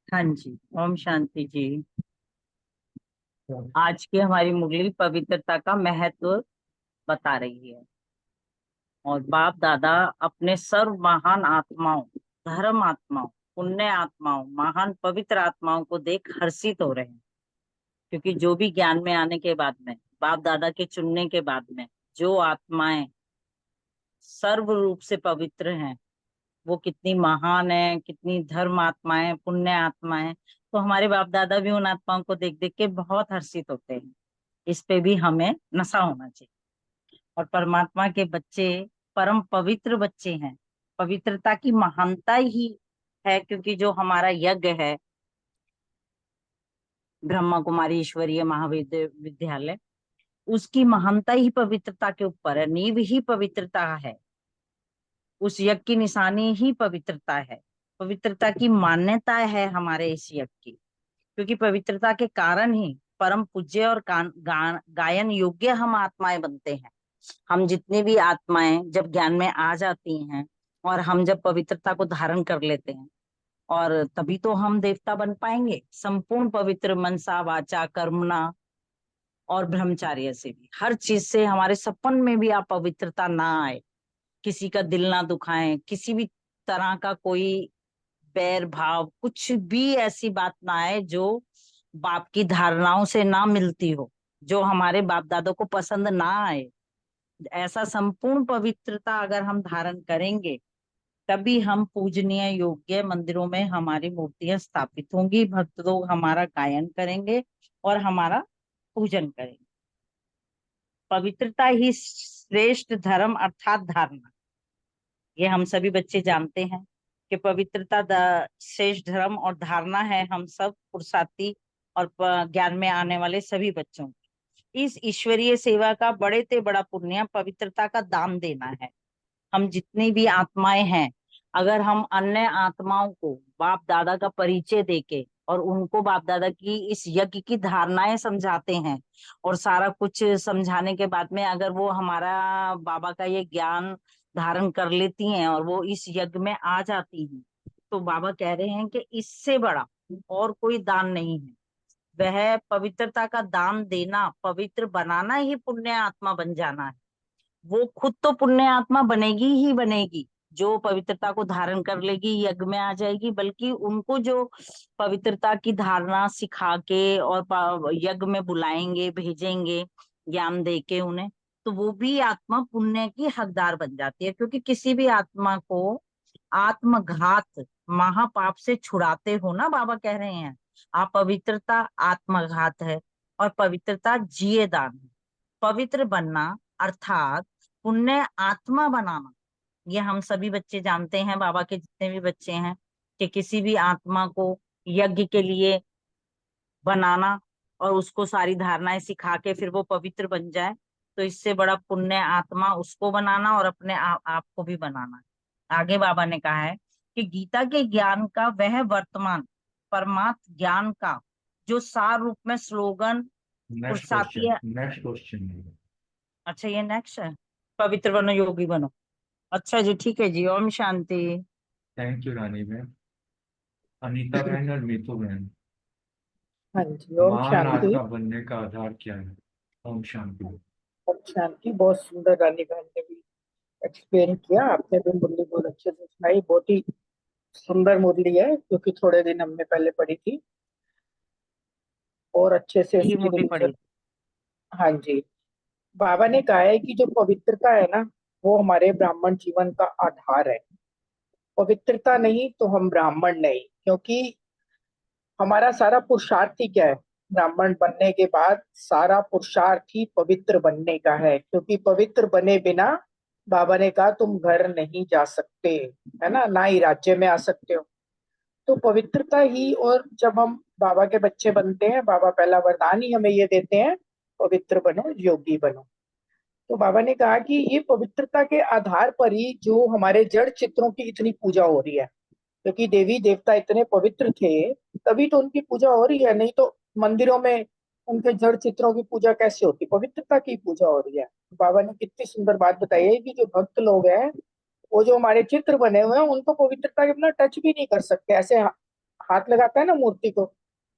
हाँ जी, ओम शांति जी। क्यों? आज की हमारी मुरली पवित्रता का महत्व बता रही है, और बाप दादा अपने सर्व महान आत्माओं, धर्म आत्माओं, पुण्य आत्माओं, महान पवित्र आत्माओं को देख हर्षित हो रहे हैं। क्योंकि जो भी ज्ञान में आने के बाद में, बाप दादा के चुनने के बाद में जो आत्माएं सर्व रूप से पवित्र हैं, वो कितनी महान है, कितनी धर्म आत्माएं, पुण्य आत्माएं। तो हमारे बाप दादा भी उन आत्माओं को देख देख के बहुत हर्षित होते हैं। इस पे भी हमें नशा होना चाहिए। और परमात्मा के बच्चे परम पवित्र बच्चे हैं। पवित्रता की महानता ही है, क्योंकि जो हमारा यज्ञ है ब्रह्मा कुमारी ईश्वरीय महाविद्यालय, उसकी महानता ही पवित्रता के ऊपर है, नींव ही पवित्रता है। उस यज्ञ की निशानी ही पवित्रता है। पवित्रता की मान्यता है हमारे इस यज्ञ की, क्योंकि पवित्रता के कारण ही परम पूज्य और गायन योग्य हम आत्माएं बनते हैं। हम जितनी भी आत्माएं जब ज्ञान में आ जाती हैं और हम जब पवित्रता को धारण कर लेते हैं, और तभी तो हम देवता बन पाएंगे। संपूर्ण पवित्र मनसा वाचा कर्मणा और ब्रह्मचार्य से भी, हर चीज से हमारे सपन में भी आप पवित्रता ना आए, किसी का दिल ना दुखाएं, किसी भी तरह का कोई बैर भाव, कुछ भी ऐसी बात ना आए जो बाप की धारणाओं से ना मिलती हो, जो हमारे बाप दादों को पसंद ना आए। ऐसा संपूर्ण पवित्रता अगर हम धारण करेंगे, तभी हम पूजनीय योग्य मंदिरों में हमारी मूर्तियां स्थापित होंगी, भक्त लोग हमारा गायन करेंगे और हमारा पूजन करेंगे। पवित्रता ही श्रेष्ठ धर्म अर्थात धारणा, ये हम सभी बच्चे जानते हैं कि पवित्रता श्रेष्ठ धर्म और धारणा है हम सब पुरुषार्थी और ज्ञान में आने वाले सभी बच्चों की। इस ईश्वरीय सेवा का बड़े से बड़ा पुण्य पवित्रता का दान देना है। हम जितनी भी आत्माएं हैं, अगर हम अन्य आत्माओं को बाप दादा का परिचय देके और उनको बाप दादा की इस यज्ञ की धारणाएं समझाते हैं, और सारा कुछ समझाने के बाद में अगर वो हमारा बाबा का ये ज्ञान धारण कर लेती हैं और वो इस यज्ञ में आ जाती हैं, तो बाबा कह रहे हैं कि इससे बड़ा और कोई दान नहीं है। वह पवित्रता का दान देना, पवित्र बनाना ही पुण्य आत्मा बन जाना है। वो खुद तो पुण्य आत्मा बनेगी ही बनेगी, जो पवित्रता को धारण कर लेगी, यज्ञ में आ जाएगी, बल्कि उनको जो पवित्रता की धारणा सिखा के और यज्ञ में बुलाएंगे, भेजेंगे ज्ञान दे के उन्हें, तो वो भी आत्मा पुण्य की हकदार बन जाती है। क्योंकि किसी भी आत्मा को आत्मघात महापाप से छुड़ाते हो ना, बाबा कह रहे हैं अपवित्रता आत्मघात है और पवित्रता जिये दान है। पवित्र बनना अर्थात पुण्य आत्मा बनाना, ये हम सभी बच्चे जानते हैं, बाबा के जितने भी बच्चे हैं, कि किसी भी आत्मा को यज्ञ के लिए बनाना और उसको सारी धारणाएं सिखा के फिर वो पवित्र बन जाए, तो इससे बड़ा पुण्य आत्मा उसको बनाना और अपने आप को भी बनाना। आगे बाबा ने कहा है कि गीता के ज्ञान का वह वर्तमान परमात्म ज्ञान का जो सार रूप में स्लोगन नेक्स्ट पुरुषार्थी है। Question, next question. अच्छा ये नेक्स्ट है, पवित्र बनो योगी बनो। अच्छा जी, ठीक है जी, ओम शांति। थैंक यू रानी बहन। अनीता बहन और मीतू बहन, हाँ जी, ओम महान शांति। आत्मा बनने का आधार क्या है? ओम शांति। ओम शांति। बहुत सुंदर रानी बहन ने भी एक्सप्लेन किया, आपने भी मुरली बहुत अच्छे से सुनाई। बहुत ही सुंदर मुरली है, क्योंकि थोड़े दिन हमने पहले पढ़ी थी, और अच्छे से यही इसकी मुरली रिवीजन। पड़ी। हाँ जी, बाबा ने कहा है कि जो पवित्रता है ना, वो हमारे ब्राह्मण जीवन का आधार है। पवित्रता नहीं तो हम ब्राह्मण नहीं, क्योंकि हमारा सारा पुरुषार्थ ही क्या है? ब्राह्मण बनने के बाद सारा पुरुषार्थ ही पवित्र बनने का है, क्योंकि पवित्र बने बिना बाबा ने कहा तुम घर नहीं जा सकते, है ना ही राज्य में आ सकते हो। तो पवित्रता ही, और जब हम बाबा के बच्चे बनते हैं, बाबा पहला वरदान ही हमें ये देते हैं, पवित्र बनो योगी बनो। तो बाबा ने कहा कि ये पवित्रता के आधार पर ही जो हमारे जड़ चित्रों की इतनी पूजा हो रही है, क्योंकि देवी देवता इतने पवित्र थे तभी तो उनकी पूजा हो रही है, नहीं तो मंदिरों में उनके जड़ चित्रों की पूजा कैसे होती? पवित्रता की पूजा हो रही है। बाबा ने कितनी सुंदर बात बताई है कि जो भक्त लोग हैं, वो जो हमारे चित्र बने हुए हैं, उनको पवित्रता के बिना टच भी नहीं कर सकते। ऐसे हाथ लगाता है ना मूर्ति को,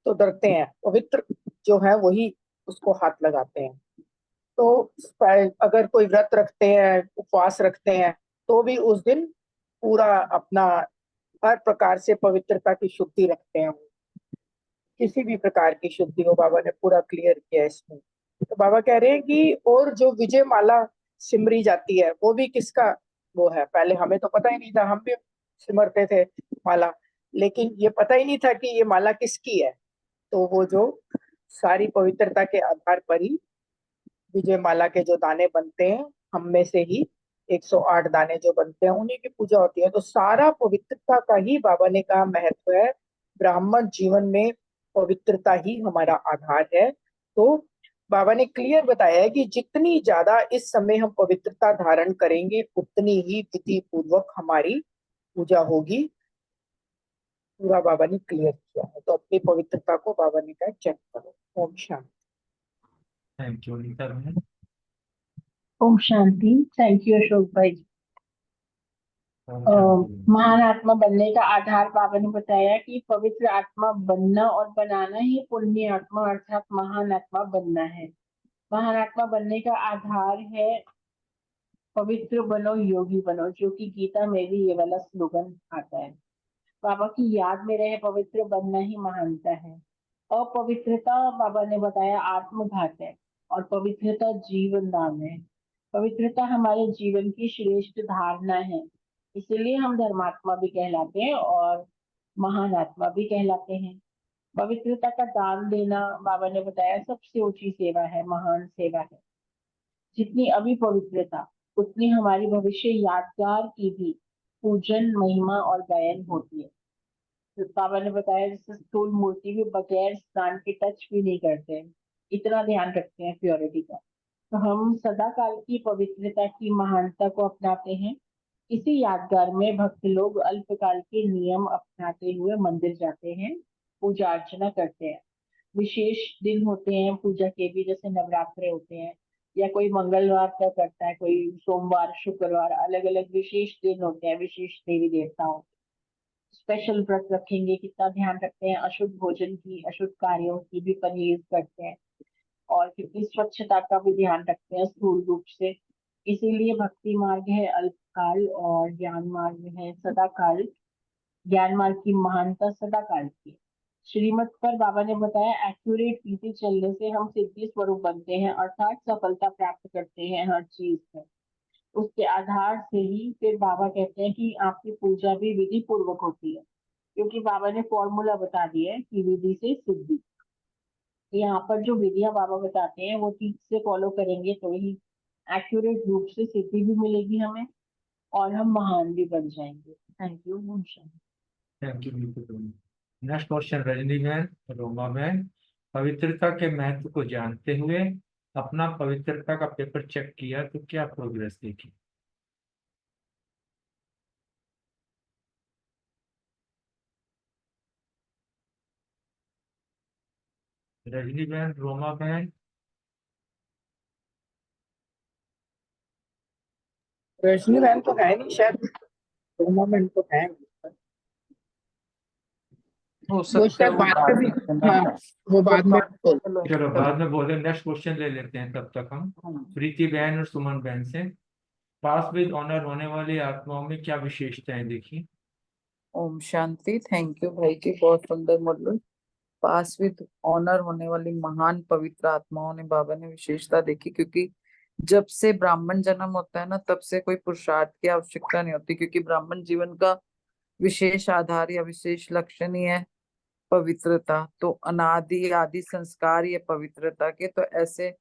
तो डरते हैं। पवित्र जो है वही उसको हाथ लगाते हैं। तो अगर कोई व्रत रखते हैं, उपवास रखते हैं, तो भी उस दिन पूरा अपना हर प्रकार से पवित्रता की शुद्धि रखते हैं। किसी भी प्रकार की शुद्धि हो, बाबा ने पूरा क्लियर किया इसमें। तो बाबा कह रहे हैं कि और जो विजय माला सिमरी जाती है, वो भी किसका वो है? पहले हमें तो पता ही नहीं था, हम भी सिमरते थे माला, लेकिन ये पता ही नहीं था कि ये माला किसकी है। तो वो जो सारी पवित्रता के आधार पर ही विजय माला के जो दाने बनते हैं, हम में से ही 108 दाने जो बनते हैं, उन्हीं की पूजा होती है। तो सारा पवित्रता का ही बाबा ने कहा महत्व है। ब्राह्मण जीवन में पवित्रता ही हमारा आधार है। तो बाबा ने क्लियर बताया है कि जितनी ज्यादा इस समय हम पवित्रता धारण करेंगे, उतनी ही विधि पूर्वक हमारी पूजा होगी। पूरा बाबा ने क्लियर किया है। तो अपनी पवित्रता को बाबा ने कहा चेक करो। ओम शांति। थैंक यू अनीता बहन। ओम शांति। थैंक यू अशोक भाई। ओम शांति। महान आत्मा बनने का आधार बाबा ने बताया कि पवित्र आत्मा बनना और बनाना ही पुण्य आत्मा अर्थात महान आत्मा बनना है। महान आत्मा बनने का आधार है पवित्र बनो योगी बनो, जो कि गीता में भी ये वाला स्लोगन आता है। बाबा की याद में रहे पवित्र बनना ही महानता है। अपवित्रता बाबा ने बताया आत्मघात है और पवित्रता जीवन दान है। पवित्रता हमारे जीवन की श्रेष्ठ धारणा है, इसीलिए हम धर्मात्मा भी कहलाते हैं और महान आत्मा भी कहलाते हैं। पवित्रता का दान देना बाबा ने बताया सबसे ऊंची सेवा है, महान सेवा है। जितनी अभी पवित्रता उतनी हमारी भविष्य यादगार की भी पूजन महिमा और गायन होती है। तो बाबा ने बताया जैसे स्थूल मूर्ति भी बगैर स्नान के टच भी नहीं करते हैं, इतना ध्यान रखते हैं प्योरिटी का। तो हम सदा काल की पवित्रता की महानता को अपनाते हैं। इसी यादगार में भक्त लोग अल्पकाल के नियम अपनाते हुए मंदिर जाते हैं, पूजा अर्चना करते हैं। विशेष दिन होते हैं पूजा के भी, जैसे नवरात्रे होते हैं या कोई मंगलवार का करता है, कोई सोमवार शुक्रवार, अलग अलग विशेष दिन होते हैं विशेष देवी देवताओं। स्पेशल व्रत रखेंगे, कितना ध्यान रखते हैं अशुद्ध भोजन की, अशुद्ध कार्यों की भी परहेज करते हैं और कितनी स्वच्छता का भी ध्यान रखते हैं स्थूल रूप से। इसीलिए भक्ति मार्ग है अल्पकाल और ज्ञान मार्ग है सदाकाल। ज्ञान मार्ग की महानता सदाकाल की। श्रीमत पर बाबा ने बताया एक्यूरेट रीति चलने से हम सिद्धि स्वरूप बनते हैं, अर्थात सफलता प्राप्त करते हैं हर चीज में। उसके आधार से ही फिर बाबा कहते हैं कि आपकी पूजा भी विधि पूर्वक होती है, क्योंकि बाबा ने फॉर्मूला बता दिया है कि विधि से सिद्धि। यहाँ पर जो विधियां बाबा बताते हैं वो ठीक से फॉलो करेंगे तो ही एक्यूरेट रूप से सिद्धि भी मिलेगी हमें और हम महान भी बन जाएंगे। Thank you. थैंक यू बिल्कुल। नेक्स्ट क्वेश्चन रजनी बहन, रोमा बहन। पवित्रता के महत्व को जानते हुए अपना पवित्रता का पेपर चेक किया तो क्या प्रोग्रेस देखी? रजनी बहन, रोमा बहन। रजनी बहन तो है नहीं शायद, रोमा बहन तो है। हो वो सकता है शायद वो बाद बाद में भी, में हाँ वो बाद में बोल। चलो बाद में बोले, नेक्स्ट क्वेश्चन ले लेते हैं तब तक हम। हाँ। प्रीति बहन और सुमन बहन से, पास विद ऑनर होने वाली आत्माओं में क्या विशेषताएं देखी? ओम शांति। थैंक यू भाई जी, बहुत सुंदर मॉडल। पास विद ऑनर होने वाली महान पवित्र आत्माओं ने बाबा ने विशेषता देखी, क्योंकि जब से ब्राह्मण जन्म होता है ना, तब से कोई पुरुषार्थ की आवश्यकता नहीं होती, क्योंकि ब्राह्मण जीवन का विशेष आधार या विशेष लक्षण ही है पवित्रता। तो अनादि आदि संस्कार ये पवित्रता के, तो ऐसे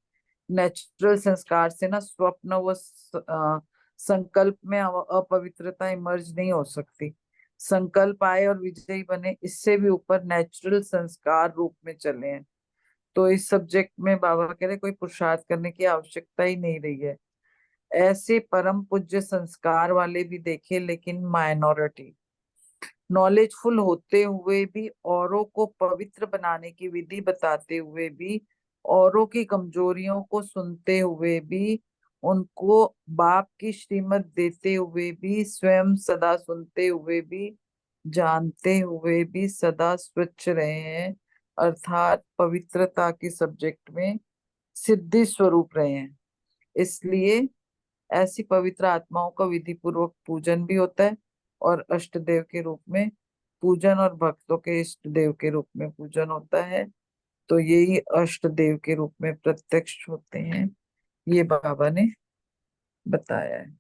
नेचुरल संस्कार से ना स्वप्न व संकल्प में अपवित्रता इमर्ज नहीं हो सकती। संकल्प आए और विजयी बने, इससे भी ऊपर नेचुरल संस्कार रूप में चले हैं। तो इस सब्जेक्ट में बाबा कह रहे कोई पुरुषार्थ करने की आवश्यकता ही नहीं रही है। ऐसे परम पूज्य संस्कार वाले भी देखे, लेकिन माइनॉरिटी। नॉलेजफुल होते हुए भी, औरों को पवित्र बनाने की विधि बताते हुए भी, औरों की कमजोरियों को सुनते हुए भी, उनको बाप की श्रीमत देते हुए भी, स्वयं सदा सुनते हुए भी, जानते हुए भी सदा स्वच्छ रहे हैं, अर्थात पवित्रता के सब्जेक्ट में सिद्धि स्वरूप रहे हैं। इसलिए ऐसी पवित्र आत्माओं का विधि पूर्वक पूजन भी होता है, और अष्ट देव के रूप में पूजन और भक्तों के इष्ट देव के रूप में पूजन होता है। तो यही अष्ट देव के रूप में प्रत्यक्ष होते हैं, ये बाबा ने बताया है।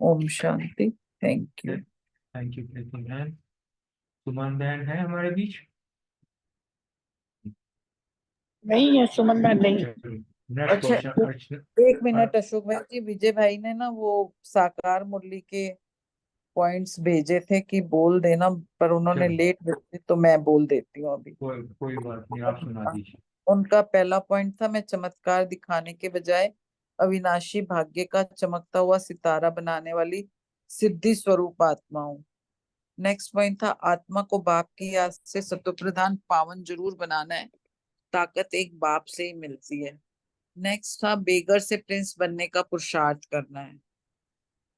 ओम शांति। Thank you. Thank you Preeti बहन। सुमन बहन है हमारे बीच? नहीं है सुमन बहन, नहीं। नेक्स्ट अच्छा, क्वेश्चन। एक मिनट अशोक भाई जी, विजय भाई ने ना वो साकार मुरली के पॉइंट्स भेजे थे कि बोल देना, पर उन्होंने चलो, लेट भेजे, तो मैं बोल देती हूँ अभी। कोई कोई बात नहीं, आप सुना दीजिए। उनका पहला पॉइंट था, मैं चमत्कार दिखाने के बजाय अविनाशी भाग्य का चमकता हुआ सितारा बनाने वाली सिद्धि स्वरूप आत्मा हूँ। नेक्स्ट पॉइंट था, आत्मा को बाप की याद से सत्वप्रधान पावन जरूर बनाना है, ताकत एक बाप से ही मिलती है। नेक्स्ट था, बेगर से प्रिंस बनने का पुरुषार्थ करना है।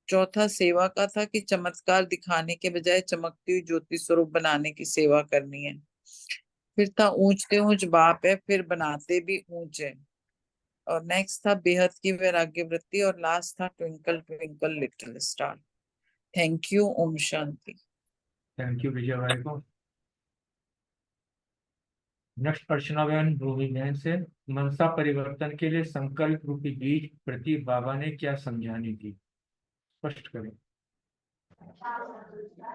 चौथा सेवा का था कि चमत्कार दिखाने के बजाय चमकती हुई ज्योति स्वरूप बनाने की सेवा करनी है। फिर था, ऊंचते ऊंच बाप है, फिर बनाते भी ऊंच है। और नेक्स्ट था बेहद की वैराग्य वृत्ति और लास्ट था twinkle twinkle little star. Thank you. ओम शांति। थैंक यू विजय भाई को। नेक्स्ट प्रश्न बहन भूमि बहन से, मनसा परिवर्तन के लिए संकल्प रूपी बीज प्रति बाबा ने क्या समझानी थी, स्पष्ट करें।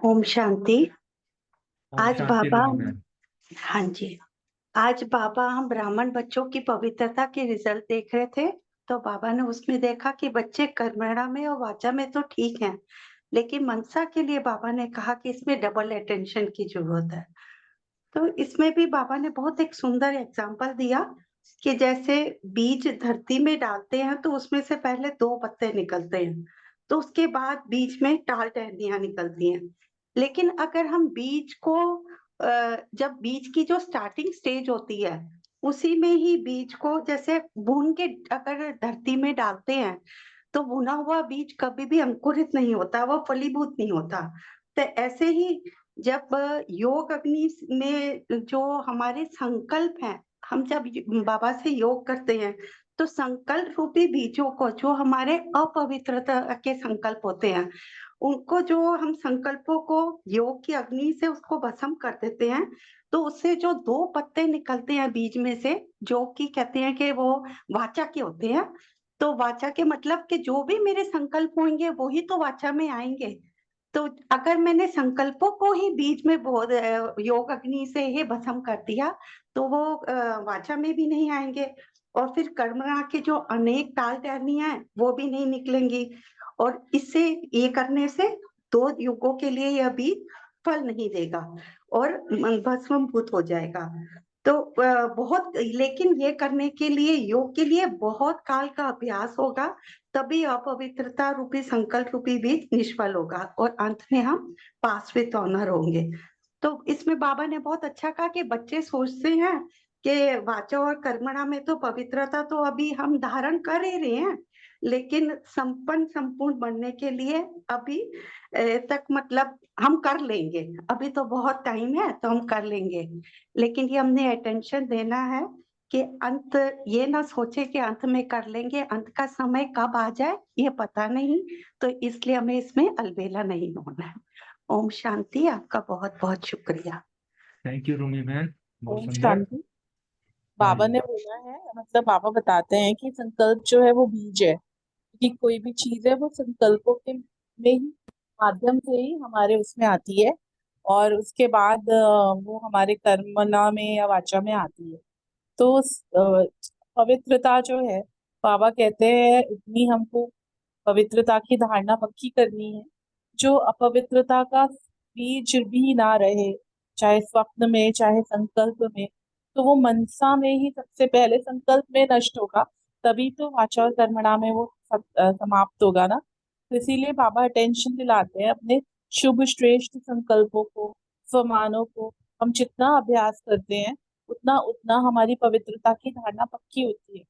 ओम शांति। ओम आज शांति बाबा, रूमी बहन। हाँ जी, आज बाबा हम ब्राह्मण बच्चों की पवित्रता के रिजल्ट देख रहे थे, तो बाबा ने उसमें देखा कि बच्चे कर्मणा में और वाचा में तो ठीक हैं, लेकिन मनसा के लिए बाबा ने कहा कि इसमें डबल अटेंशन की जरूरत है। तो इसमें भी बाबा ने बहुत एक सुंदर एग्जाम्पल दिया कि जैसे बीज धरती में डालते हैं तो उसमें से पहले 2 पत्ते निकलते हैं, तो उसके बाद बीज में टाल टहनियां निकलती हैं। लेकिन अगर हम बीज को जब बीज की जो स्टार्टिंग स्टेज होती है उसी में ही बीज को जैसे भून के अगर धरती में डालते हैं तो भुना हुआ बीज कभी भी अंकुरित नहीं होता, वो फलीभूत नहीं होता। तो ऐसे ही जब योग अग्नि में जो हमारे संकल्प हैं, हम जब बाबा से योग करते हैं तो संकल्प रूपी बीजों को, जो हमारे अपवित्रता के संकल्प होते हैं, उनको जो हम संकल्पों को योग की अग्नि से उसको भस्म कर देते हैं, तो उससे जो 2 पत्ते निकलते हैं बीज में से, जो कि कहते हैं कि वो वाचा के होते हैं। तो वाचा के मतलब कि जो भी मेरे संकल्प होंगे वो ही तो वाचा में आएंगे। तो अगर मैंने संकल्पों को ही बीज में योग अग्नि से ही भस्म कर दिया तो वो वाचा में भी नहीं आएंगे, और फिर कर्मणा के जो अनेक टाल टहनियां हैं वो भी नहीं निकलेंगी, और इससे ये करने से 2 युगों के लिए यह बीज फल नहीं देगा और भस्मभूत हो जाएगा। तो बहुत, लेकिन ये करने के लिए, योग के लिए बहुत काल का अभ्यास होगा, तभी अपवित्रता रूपी संकल्प रूपी बीज निष्फल होगा और अंत में हम पास विद ऑनर होंगे। तो इसमें बाबा ने बहुत अच्छा कहा कि बच्चे सोचते हैं कि वाचा और कर्मणा में तो पवित्रता तो अभी हम धारण कर ही रहे हैं, लेकिन संपूर्ण बनने के लिए अभी तक मतलब हम कर लेंगे, अभी तो बहुत टाइम है तो हम कर लेंगे, लेकिन ये हमने अटेंशन देना है कि अंत ये ना सोचे कि अंत में कर लेंगे, अंत का समय कब आ जाए ये पता नहीं, तो इसलिए हमें इसमें अलबेला नहीं होना है। ओम शांति। आपका बहुत बहुत शुक्रिया। थैंक यू रूमी बहन, बहुत ओम सुंदर। शांति। हाँ बाबा जी। ने बोला है, मतलब बाबा बताते हैं कि संकल्प जो है वो बीज है, कि कोई भी चीज है वो संकल्पों के में ही माध्यम से ही हमारे उसमें आती है, और उसके बाद वो हमारे कर्मना में या वाचा में आती है। तो पवित्रता जो है, बाबा कहते हैं इतनी हमको पवित्रता की धारणा पक्की करनी है, जो अपवित्रता का बीज भी ना रहे, चाहे स्वप्न में चाहे संकल्प में, तो वो मनसा में ही सबसे पहले संकल्प में नष्ट होगा, तभी तो वाचा और कर्मणा में वो समाप्त होगा ना। तो इसीलिए बाबा अटेंशन दिलाते हैं अपने शुभ श्रेष्ठ संकल्पों को, स्वमानों को। हम जितना अभ्यास करते हैं उतना उतना हमारी पवित्रता की धारणा पक्की होती है,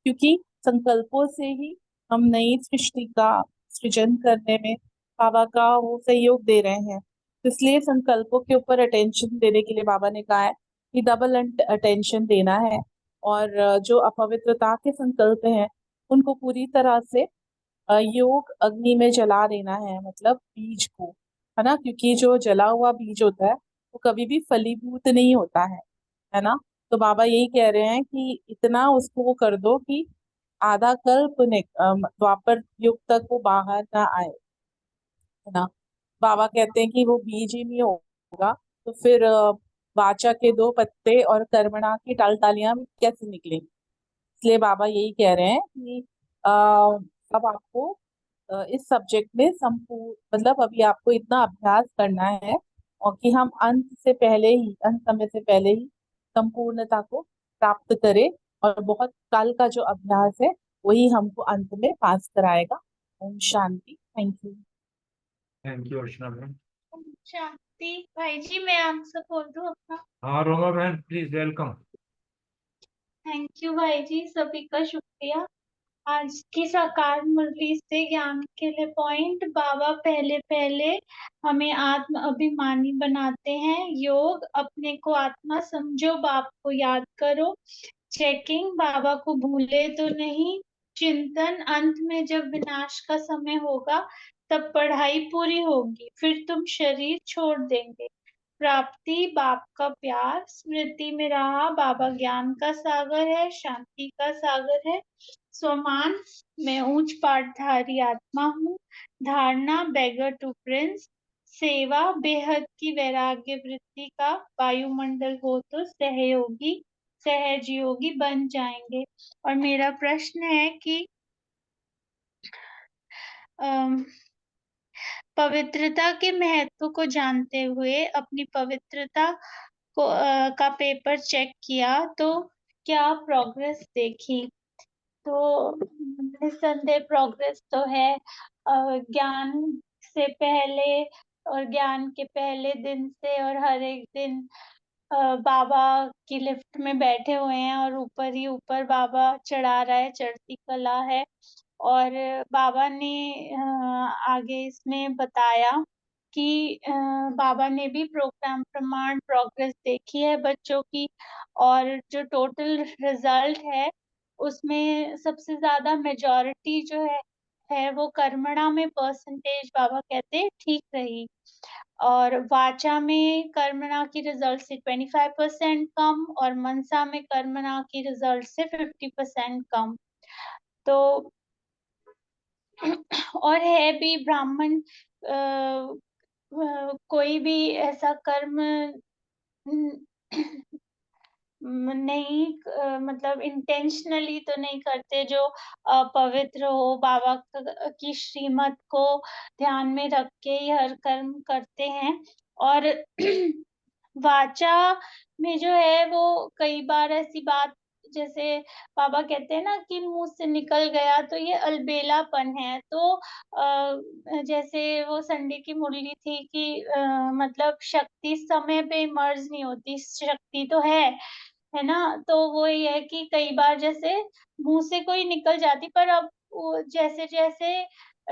क्योंकि संकल्पों से ही हम नई सृष्टि का सृजन करने में बाबा का वो सहयोग दे रहे हैं। तो इसलिए संकल्पों के ऊपर अटेंशन देने के लिए बाबा ने कहा है कि डबल अटेंशन देना है, और जो अपवित्रता के संकल्प हैं उनको पूरी तरह से योग अग्नि में जला देना है, मतलब बीज को, है ना, क्योंकि जो जला हुआ बीज होता है वो कभी भी फलीभूत नहीं होता है ना। तो बाबा यही कह रहे हैं कि इतना उसको वो कर दो कि आधा कल्प द्वापर युग तक वो बाहर ना आए, है ना। बाबा कहते हैं कि वो बीज ही नहीं होगा तो फिर वाचा के 2 पत्ते और कर्मणा की टालतालियां कैसे निकलेंगी। इसलिए बाबा यही कह रहे हैं कि अब आपको इस सब्जेक्ट में संपूर्ण, मतलब अभी आपको इतना अभ्यास करना है और कि हम अंत समय से पहले ही संपूर्णता को प्राप्त करें, और बहुत काल का जो अभ्यास है वही हमको अंत में पास कराएगा। ओम शांति। Thank you. Thank you Archana बहन। शांति। भाई जी मैं आंसर बोल दूं अपना? हाँ रोमा बहन प्लीज, वेलकम। थैंक यू भाई जी, सभी का शुक्रिया। आज की साकार मुरली से ज्ञान के लिए पॉइंट, बाबा पहले पहले हमें आत्म अभिमानी बनाते हैं। योग, अपने को आत्मा समझो, बाप को याद करो। चेकिंग बाबा को भूले तो नहीं। चिंतन अंत में जब विनाश का समय होगा तब पढ़ाई पूरी होगी, फिर तुम शरीर छोड़ देंगे। प्राप्ति बाप का प्यार, स्मृति में रहा बाबा ज्ञान का सागर है, शांति का सागर है। स्वमान, मैं उच्च पाठधारी आत्मा हूँ। धारणा बेगर टू प्रिंस, सेवा बेहद की वैराग्य वृत्ति का वायुमंडल हो तो सहयोगी सहज योगी बन जाएंगे। और मेरा प्रश्न है कि अम, पवित्रता के महत्व को जानते हुए अपनी पवित्रता का पेपर चेक किया तो क्या प्रोग्रेस देखी? तो निस्संदेह प्रोग्रेस तो है। ज्ञान से पहले और ज्ञान के पहले दिन से और हर एक दिन बाबा की लिफ्ट में बैठे हुए हैं और ऊपर ही ऊपर बाबा चढ़ा रहा है, चढ़ती कला है। और बाबा ने आगे इसमें बताया कि बाबा ने भी प्रोग्राम प्रमाण प्रोग्रेस देखी है बच्चों की, और जो टोटल रिजल्ट है उसमें सबसे ज्यादा मेजॉरिटी जो है वो कर्मणा में परसेंटेज बाबा कहते हैं ठीक रही, और वाचा में कर्मणा की रिजल्ट से 25% कम और मनसा में कर्मणा की रिजल्ट से 50% कम। तो और है भी ब्राह्मण कोई भी ऐसा कर्म नहीं मतलब इंटेंशनली तो नहीं करते जो पवित्र हो, बाबा की श्रीमत को ध्यान में रख के ही हर कर्म करते हैं। और वाचा में जो है वो कई बार ऐसी बात, जैसे बाबा कहते हैं ना कि मुंह से निकल गया तो ये अलबेलापन है। तो जैसे वो संडे की मुरली थी कि मतलब शक्ति समय पे मर्ज नहीं होती, शक्ति तो है ना। तो वो ये है कि कई बार जैसे मुंह से कोई निकल जाती, पर अब वो जैसे जैसे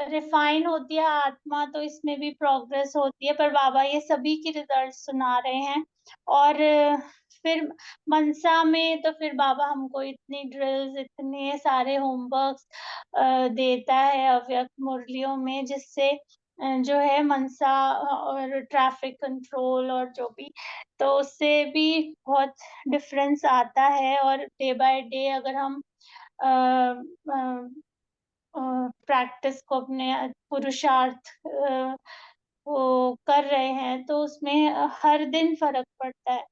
रिफाइन होती है आत्मा तो इसमें भी प्रोग्रेस होती है। पर बाबा ये सभी की रिजल्ट सुना रहे हैं। और फिर मनसा में तो फिर बाबा हमको इतनी ड्रिल्स, इतने सारे होमवर्क्स देता है अव्यक्त मुरलियों में, जिससे जो है मनसा और ट्रैफिक कंट्रोल और जो भी, तो उससे भी बहुत डिफरेंस आता है। और डे बाय डे अगर हम प्रैक्टिस को अपने पुरुषार्थ वो कर रहे हैं तो उसमें हर दिन फर्क पड़ता है।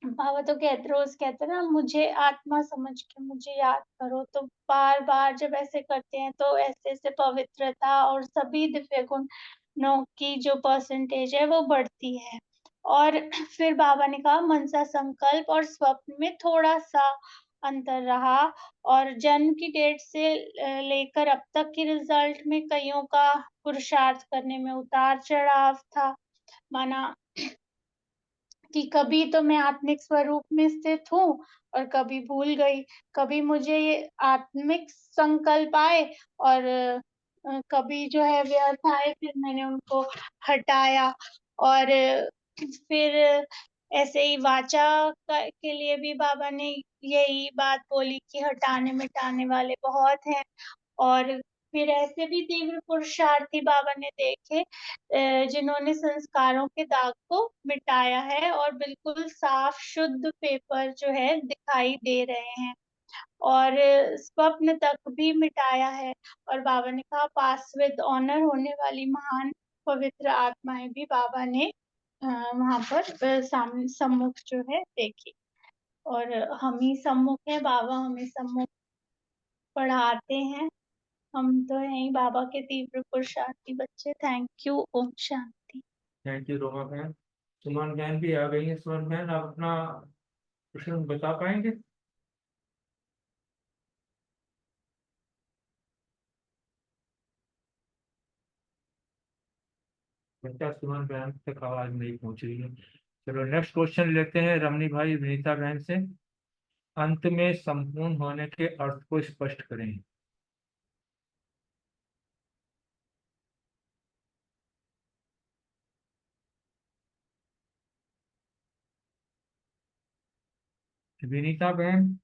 बाबा तो कहते रोज कहते हैं ना, मुझे आत्मा समझ के मुझे याद करो। तो बार बार जब ऐसे करते हैं तो ऐसे ऐसे पवित्रता और सभी दिव्य गुणों की जो परसेंटेज है वो बढ़ती है। और फिर बाबा ने कहा मनसा संकल्प और स्वप्न में थोड़ा सा अंतर रहा, और जन्म की डेट से लेकर अब तक के रिजल्ट में कईयों का पुरुषार्थ करने में उतार चढ़ाव था। माना कि कभी तो मैं आत्मिक स्वरूप में स्थित हूँ और कभी भूल गई, कभी मुझे ये आत्मिक संकल्प आए और कभी जो है व्यर्थ आए, फिर मैंने उनको हटाया। और फिर ऐसे ही वाचा के लिए भी बाबा ने यही बात बोली कि हटाने मिटाने वाले बहुत हैं। और फिर ऐसे भी तीव्र पुरुषार्थी बाबा ने देखे जिन्होंने संस्कारों के दाग को मिटाया है और बिल्कुल साफ शुद्ध पेपर जो है दिखाई दे रहे हैं, और स्वप्न तक भी मिटाया है। और बाबा ने कहा पास विद ऑनर होने वाली महान पवित्र आत्माएं भी बाबा ने वहां पर सामने सम्मुख जो है देखी। और हम ही सम्मुख है, बाबा हमें सम्मुख पढ़ाते हैं। हम तो हैं ही बाबा के तीव्र पुरुषार्थी बच्चे। Thank you. ओम शांति। थैंक यू रोमा बहन। सुमन बहन भी आ गई है। सुमन बहन, आप अपना प्रश्न बता पाएंगे? बच्चा सुमन बहन तक आवाज नहीं पहुंच रही है। चलो नेक्स्ट क्वेश्चन लेते हैं रमनी भाई विनीता बहन से। अंत में संपूर्ण होने के अर्थ को स्पष्ट करें। विनीता बहन।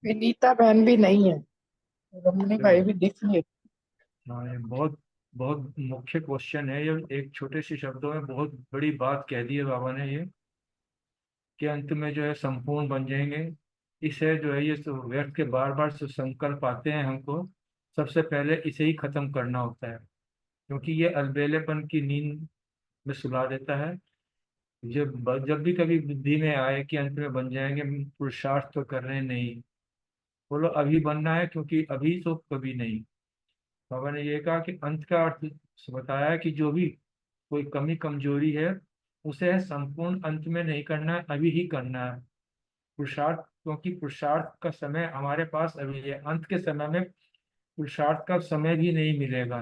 विनीता बहन भी नहीं है, रमनी भाई भी दिख नहीं। हाँ, ये बहुत बहुत मुख्य क्वेश्चन है। ये एक छोटे से शब्दों में बहुत बड़ी बात कह दी है बाबा ने, ये कि अंत में जो है संपूर्ण बन जाएंगे। इसे जो है ये व्यर्थ के बार बार जो संकल्प आते हैं हमको, सबसे पहले इसे ही खत्म करना होता है, क्योंकि ये अलबेलेपन की नींद में सुला देता है। जब भी कभी बुद्धि में आए कि अंत में बन जाएंगे, पुरुषार्थ तो कर रहे हैं, नहीं, बोलो अभी बनना है, क्योंकि अभी तो कभी नहीं। बाबा ने ये कहा कि अंत का अर्थ बताया है कि जो भी कोई कमी कमजोरी है उसे संपूर्ण अंत में नहीं करना है, अभी ही करना है पुरुषार्थ, क्योंकि पुरुषार्थ का समय हमारे पास अभी है। अंत के समय में पुरुषार्थ का समय भी नहीं मिलेगा।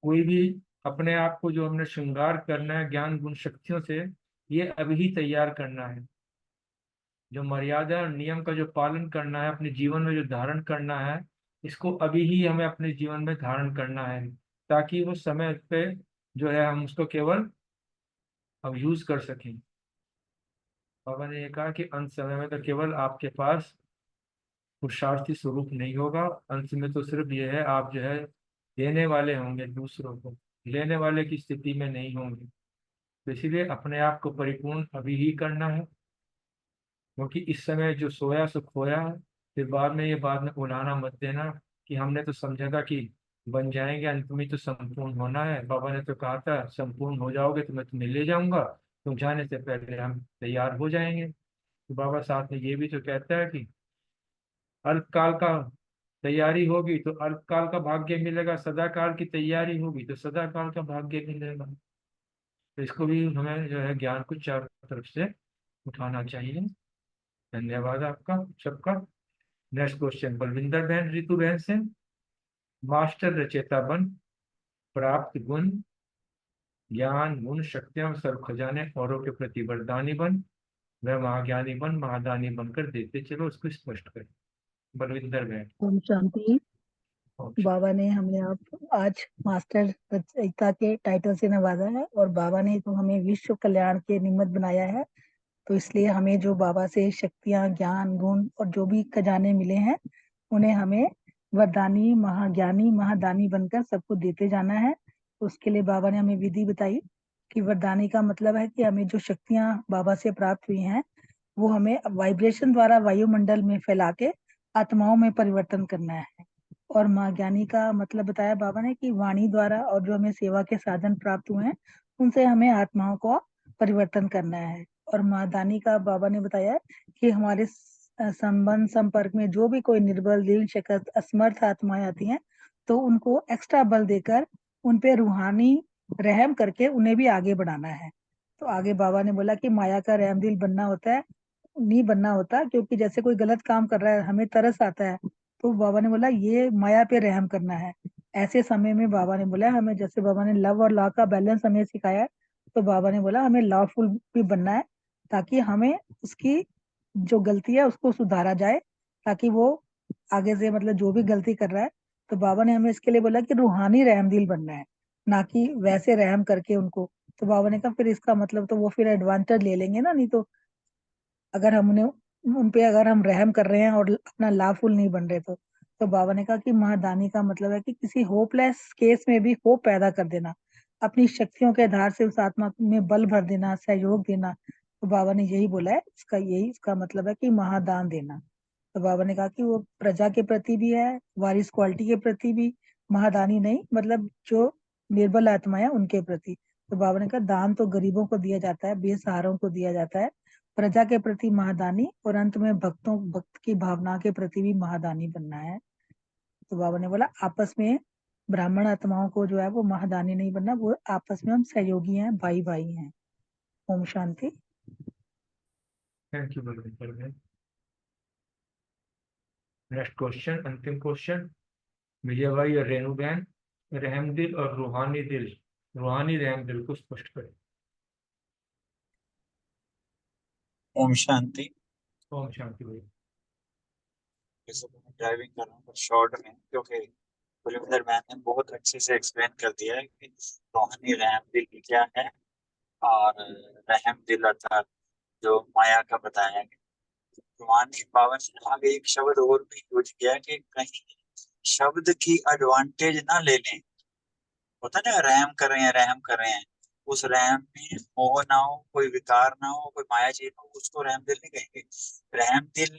कोई भी अपने आप को जो हमने श्रृंगार करना है ज्ञान गुण शक्तियों से, ये अभी ही तैयार करना है। जो मर्यादा और नियम का जो पालन करना है, अपने जीवन में जो धारण करना है, इसको अभी ही हमें अपने जीवन में धारण करना है, ताकि वो समय पे जो है हम उसको केवल अब यूज कर सकें। बाबा ने ये कहा कि अंत समय में तो केवल आपके पास पुरुषार्थी स्वरूप नहीं होगा, अंत में तो सिर्फ ये है आप जो है देने वाले होंगे दूसरों को, लेने वाले की स्थिति में नहीं होंगे। तो इसीलिए अपने आप को परिपूर्ण अभी ही करना है, क्योंकि इस समय जो सोया सो खोया है। फिर बाद में ये बाद में उड़ाना मत देना कि हमने तो समझा था कि बन जाएंगे, अंत में तो संपूर्ण होना है। बाबा ने तो कहा था संपूर्ण हो जाओगे तो मैं तुम्हें ले जाऊंगा, तुम जाने से पहले हम तैयार हो जाएंगे। तो बाबा साथ में ये भी तो कहता है कि अल्पकाल का तैयारी होगी तो अल्पकाल का भाग्य मिलेगा, सदाकाल की तैयारी होगी तो सदाकाल का भाग्य मिलेगा। तो इसको भी हमें जो है ज्ञान को चारों तरफ से उठाना चाहिए। धन्यवाद आपका सबका। नेक्स्ट क्वेश्चन बलविंदर बहन, रितु बहन से। मास्टर रचेता बन, प्राप्त गुण ज्ञान गुण शक्तियां सर्व खजाने औरों के प्रति वरदानी बन, वह महाज्ञानी बन, महादानी बनकर देते चलो, उसको स्पष्ट करें। बलविंदर बहन। ओम शांति। अच्छा। बाबा ने हमें आज मास्टर रचयिता के टाइटल से नवाजा है, और बाबा ने तो हमें विश्व कल्याण के निमित्त बनाया है। तो इसलिए हमें जो बाबा से शक्तियां ज्ञान गुण और जो भी खजाने मिले हैं, उन्हें हमें वरदानी महाज्ञानी महादानी बनकर सबको देते जाना है। उसके लिए बाबा ने हमें विधि बताई कि वरदानी का मतलब है कि हमें जो शक्तियां बाबा से प्राप्त हुई हैं, वो हमें वाइब्रेशन द्वारा वायुमंडल में फैला के आत्माओं में परिवर्तन करना है। और माँ ज्ञानी का मतलब बताया बाबा ने कि वाणी द्वारा और जो हमें सेवा के साधन प्राप्त हुए हैं, उनसे हमें आत्माओं को परिवर्तन करना है। और माँ दानी का बाबा ने बताया है कि हमारे संबंध संपर्क में जो भी कोई निर्बल दिल शकत असमर्थ आत्माएं आती हैं, तो उनको एक्स्ट्रा बल देकर उन पे रूहानी रहम करके उन्हें भी आगे बढ़ाना है। तो आगे बाबा ने बोला कि माया का रहम दिल बनना होता है, नहीं बनना होता, क्योंकि जैसे कोई गलत काम कर रहा है हमें तरस आता है, तो बाबा ने बोला ये माया पे रहम करना है। ऐसे समय में बाबा ने बोला हमें, जैसे बाबा ने लव और लॉ का बैलेंस हमें सिखाया है, तो बाबा ने बोला हमें लॉफुल भी बनना है, ताकि हमें उसकी जो गलती है उसको सुधारा जाए, ताकि वो आगे से मतलब जो भी गलती कर रहा है। तो बाबा ने हमें इसके लिए बोला कि रूहानी रहमदिल बनना है, ना कि वैसे रहम करके उनको। तो बाबा ने कहा फिर इसका मतलब तो वो फिर एडवांटेज ले लेंगे ना, नहीं तो अगर हमने उन पे अगर हम रहम कर रहे हैं और अपना लाभफुल नहीं बन रहे तो बाबा ने कहा कि महादानी का मतलब है कि किसी होपलेस केस में भी होप पैदा कर देना, अपनी शक्तियों के आधार से उस आत्मा में बल भर देना, सहयोग देना। तो बाबा ने यही बोला है, इसका मतलब है कि महादान देना। तो बाबा ने कहा कि वो प्रजा के प्रति भी है, वारिस क्वालिटी के प्रति भी, महादानी नहीं मतलब जो निर्बल आत्मा है उनके प्रति। तो बाबा ने कहा दान तो गरीबों को दिया जाता है, बेसहारों को दिया जाता है, प्रजा के प्रति महादानी, और अंत में भक्त की भावना के प्रति भी महादानी बनना है। तो बाबा ने बोला आपस में ब्राह्मण आत्माओं को जो है वो महादानी नहीं बनना, वो आपस में हम सहयोगी हैं, भाई भाई हैं। ओम शांति। थैंक यू बलविंदर बहन। नेक्स्ट क्वेश्चन, अंतिम क्वेश्चन, मिलिया भाई और रेणु बहन। रहमदिल और रूहानी दिल, रूहानी रहमदिल को स्पष्ट करें। ओम शांति। ओम शांति भाई। जैसे तो मैं ड्राइविंग कर रहा हूँ पर शॉर्ट में, क्योंकि गुरविंदर मैम ने बहुत अच्छे से एक्सप्लेन कर दिया है कि रोहानी रहम दिल क्या है, और रहम दिल अर्थात जो माया का बताया है। रूहानी पावर से आगे एक शब्द और भी यूज किया है कि कहीं शब्द की एडवांटेज ना ले लें। होता है ना, रहम कर रहे हैं, रहम कर रहे हैं, उस रहम में मोह ना हो, कोई विकार ना हो, कोई माया चीज ना हो, उसको रहम दिल नहीं कहेंगे। रहम दिल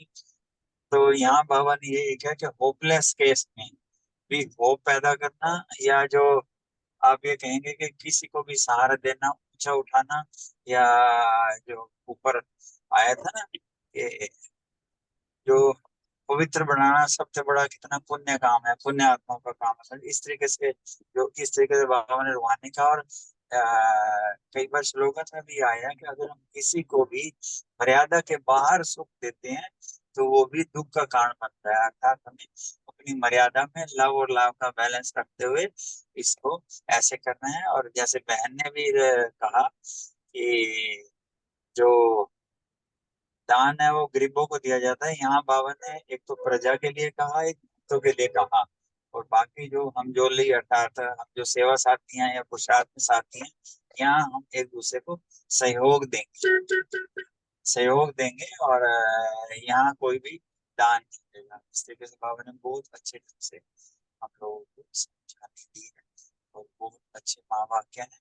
तो यहाँ बाबा ने ये क्या कि होपलेस केस में भी होप पैदा करना, या जो आप ये कहेंगे कि किसी को भी सहारा देना, ऊंचा उठाना, या जो ऊपर आया था ना कि जो पवित्र बनाना सबसे बड़ा कितना पुण्य काम है, पुण्य आत्माओं का काम है। इस तरीके से जो इस तरीके से बाबा ने रूहानी का, और कई बार श्लोका में भी आया कि अगर हम किसी को भी मर्यादा के बाहर सुख देते हैं तो वो भी दुख का कारण बनता है। अर्थात हमें अपनी मर्यादा में लव और लाभ का बैलेंस रखते हुए इसको ऐसे करना है। और जैसे बहन ने भी कहा कि जो दान है वो गरीबों को दिया जाता है, यहाँ बाबा ने एक तो प्रजा के लिए कहा, एक भक्तों के लिए कहा, और बाकी जो हम जो ली अर्थात हम जो सेवा साथी हैं या पुरुषार्थ में साथी हैं, यहाँ हम एक दूसरे को सहयोग देंगे, सहयोग देंगे, और यहाँ कोई भी दान नहीं देगा। इस तरीके से बाबा ने बहुत अच्छे ढंग से हम लोगों को समझाने दी है, और बहुत अच्छे माँ वाक्य है,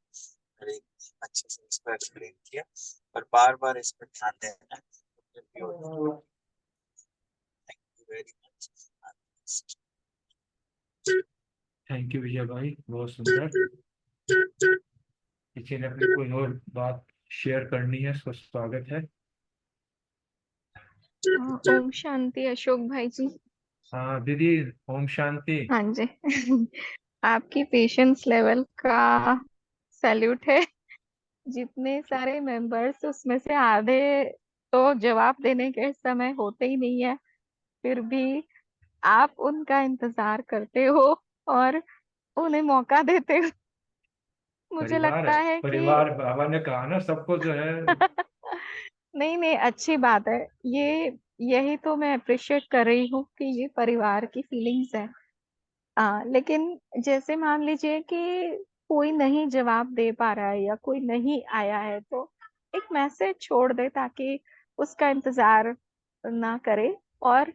और एक अच्छे से इसको एक्सप्लेन किया, और बार बार इस पर ध्यान देना है। Thank you very much. Thank you Vijay भाई, बहुत सुंदर। किसी ने अपनी कोई और बात शेयर करनी है, उसको स्वागत है। ओम शांति अशोक भाई जी। हाँ दीदी, ओम शांति। हाँ जी। आपकी पेशेंस लेवल का सैल्यूट है। जितने सारे मेंबर्स उसमें से आधे तो जवाब देने के समय होते ही नहीं है, फिर भी आप उनका इंतजार करते हो और उन्हें मौका देते हो। मुझे परिवार लगता है, है कि परिवार बाबा ने कहा ना सबको जो है। नहीं नहीं, अच्छी बात है ये। यही तो मैं अप्रिशिएट कर रही हूँ कि ये परिवार की फीलिंग्स है। लेकिन जैसे मान लीजिए कि कोई नहीं जवाब दे पा रहा है या कोई नहीं आया है, तो एक मैसेज छोड़ दे ताकि उसका इंतजार ना करे। और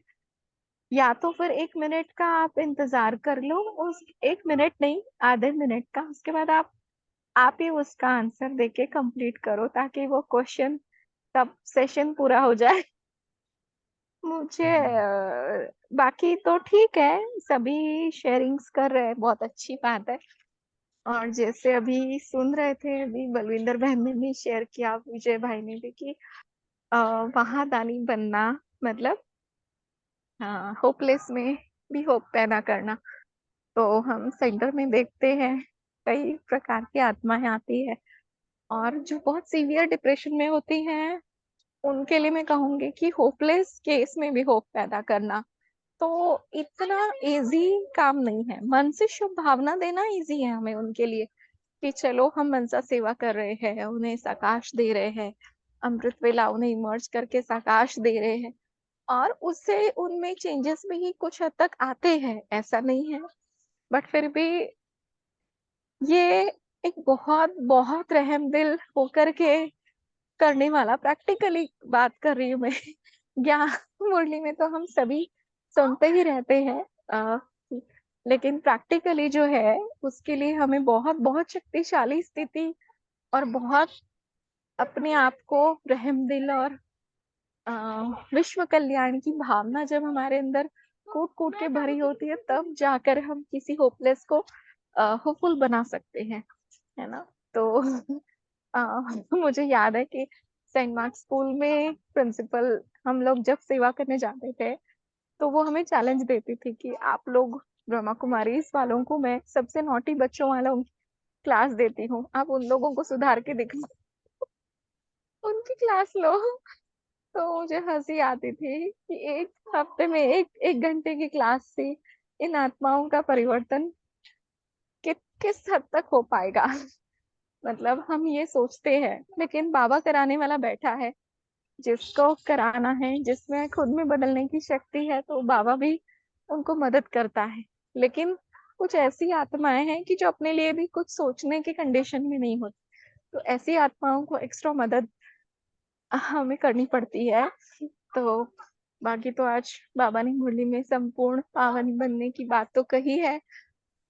या तो फिर 1 मिनट का आप इंतजार कर लो, उस 1 मिनट नहीं, आधे मिनट का, उसके बाद आप ही उसका आंसर देके कंप्लीट करो ताकि वो क्वेश्चन तब सेशन पूरा हो जाए। मुझे बाकी तो ठीक है, सभी शेयरिंग्स कर रहे हैं, बहुत अच्छी बात है। और जैसे अभी सुन रहे थे, अभी बलविंदर बहन ने भी शेयर किया, विजय भाई ने भी, कि महादानी बनना मतलब होपलेस में भी होप पैदा करना। तो हम सेंटर में देखते हैं कई प्रकार की आत्माएं आती है, और जो बहुत सीवियर डिप्रेशन में होती हैं उनके लिए मैं कहूंगी कि होपलेस केस में भी होप पैदा करना तो इतना इजी काम नहीं है। मन से शुभ भावना देना इजी है हमें उनके लिए, कि चलो हम मनसा सेवा कर रहे हैं, उन्हें साकाश दे रहे हैं, अमृत वेला उन्हें इमर्ज करके साकाश दे रहे हैं, और उससे उनमें चेंजेस भी कुछ हद तक आते हैं, ऐसा नहीं है। बट फिर भी ये एक बहुत बहुत रहम दिल होकर के करने वाला, प्रैक्टिकली बात कर रही हूँ मैं। ज्ञान मुरली में तो हम सभी सुनते ही रहते हैं, लेकिन प्रैक्टिकली जो है उसके लिए हमें बहुत बहुत शक्तिशाली स्थिति और बहुत अपने आप को रहम दिल और विश्व कल्याण की भावना जब हमारे अंदर कूट कूट के भरी होती है, तब जाकर हम किसी होपलेस को होपफुल बना सकते हैं, है ना। तो मुझे याद है कि सेंट मार्क स्कूल में प्रिंसिपल, हम लोग जब सेवा करने जाते थे तो वो हमें चैलेंज देती थी कि आप लोग ब्रह्मा कुमारी वालों को मैं सबसे नॉटी बच्चों वाला क्लास देती हूँ, आप उन लोगों को सुधार के दिखाओ, उनकी क्लास लो। तो मुझे हंसी आती थी कि एक हफ्ते में एक घंटे की क्लास से इन आत्माओं का परिवर्तन किस हद तक हो पाएगा। मतलब हम ये सोचते हैं, लेकिन बाबा कराने वाला बैठा है, जिसको कराना है, जिसमें खुद में बदलने की शक्ति है, तो बाबा भी उनको मदद करता है। लेकिन कुछ ऐसी आत्माएं हैं कि जो अपने लिए भी कुछ सोचने की कंडीशन में नहीं होती, तो ऐसी आत्माओं को एक्स्ट्रा मदद हमें करनी पड़ती है। तो बाकी तो आज बाबा ने मुरली में संपूर्ण पावन बनने की बात तो कही है,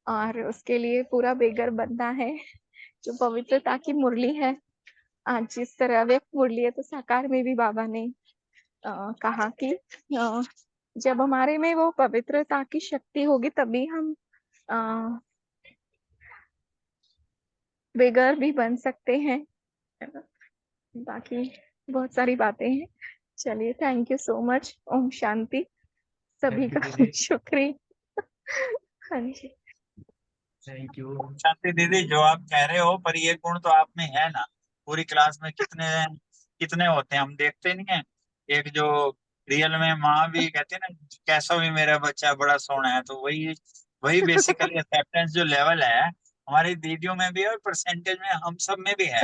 और उसके लिए पूरा बेगर बनना है, जो पवित्रता की मुरली है। आज जिस तरह अव्यक्त मुरली है, तो साकार में भी बाबा ने कहा कि जब हमारे में वो पवित्रता की शक्ति होगी, तभी हम बेगर भी बन सकते हैं। बाकी बहुत सारी बातें हैं। चलिए, thank you so much. Om Shanti. सभी Thank you, का दीदी। शुक्रिया। हाँ जी। Thank you. शांति दीदी, जो आप कह रहे हो, पर ये गुण तो आप में है ना। पूरी क्लास में कितने कितने होते हैं, हम देखते नहीं है। एक जो रियल में माँ भी कहती है ना, कैसा भी मेरा बच्चा बड़ा सोना है, तो वही वही बेसिकली एक्सेप्टेंस जो लेवल है हमारी दीदियों में भी है और परसेंटेज में हम सब में भी है।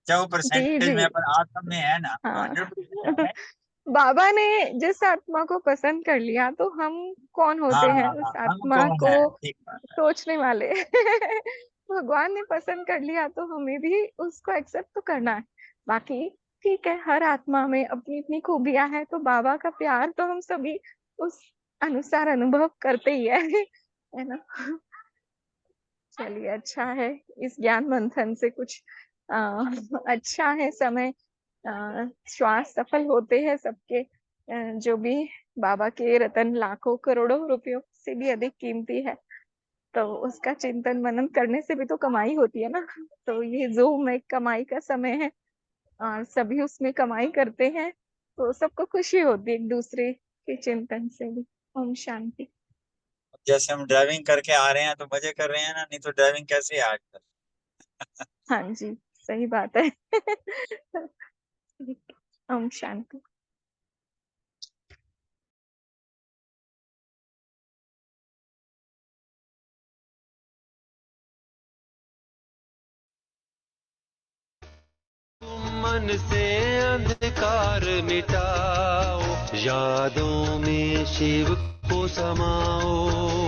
चाहे वो जी परसेंटेज जी। में है, पर आप सब में है ना, हाँ 100% है। बाबा ने जिस आत्मा को पसंद कर लिया, तो हम कौन हाँ होते हैं हाँ उस हाँ, हम आत्मा कौन को है, ठीक बात है। सोचने वाले। भगवान ने पसंद कर लिया, तो हमें भी उसको एक्सेप्ट तो करना है। बाकी ठीक है, हर आत्मा में अपनी अपनी खूबियां हैं, तो बाबा का प्यार तो हम सभी उस अनुसार अनुभव करते ही है ना। चलिए, अच्छा है, इस ज्ञान मंथन से कुछ अच्छा है। समय श्वास सफल होते हैं सबके, जो भी बाबा के रतन लाखों करोड़ों रुपयों से भी अधिक कीमती है, तो उसका चिंतन मनन करने से भी तो कमाई होती है ना। तो ये ज़ूम एक कमाई का समय है, और सभी उसमें कमाई करते हैं, तो सबको खुशी होती है एक दूसरे के चिंतन से भी। ओम शांति। जैसे हम ड्राइविंग करके आ रहे हैं तो मजे कर रहे हैं ना, नहीं तो ड्राइविंग कैसे है आजकल। हाँ जी, सही बात है। ओम शांति। मन से अंधकार मिटाओ, यादों में शिव को समाओ।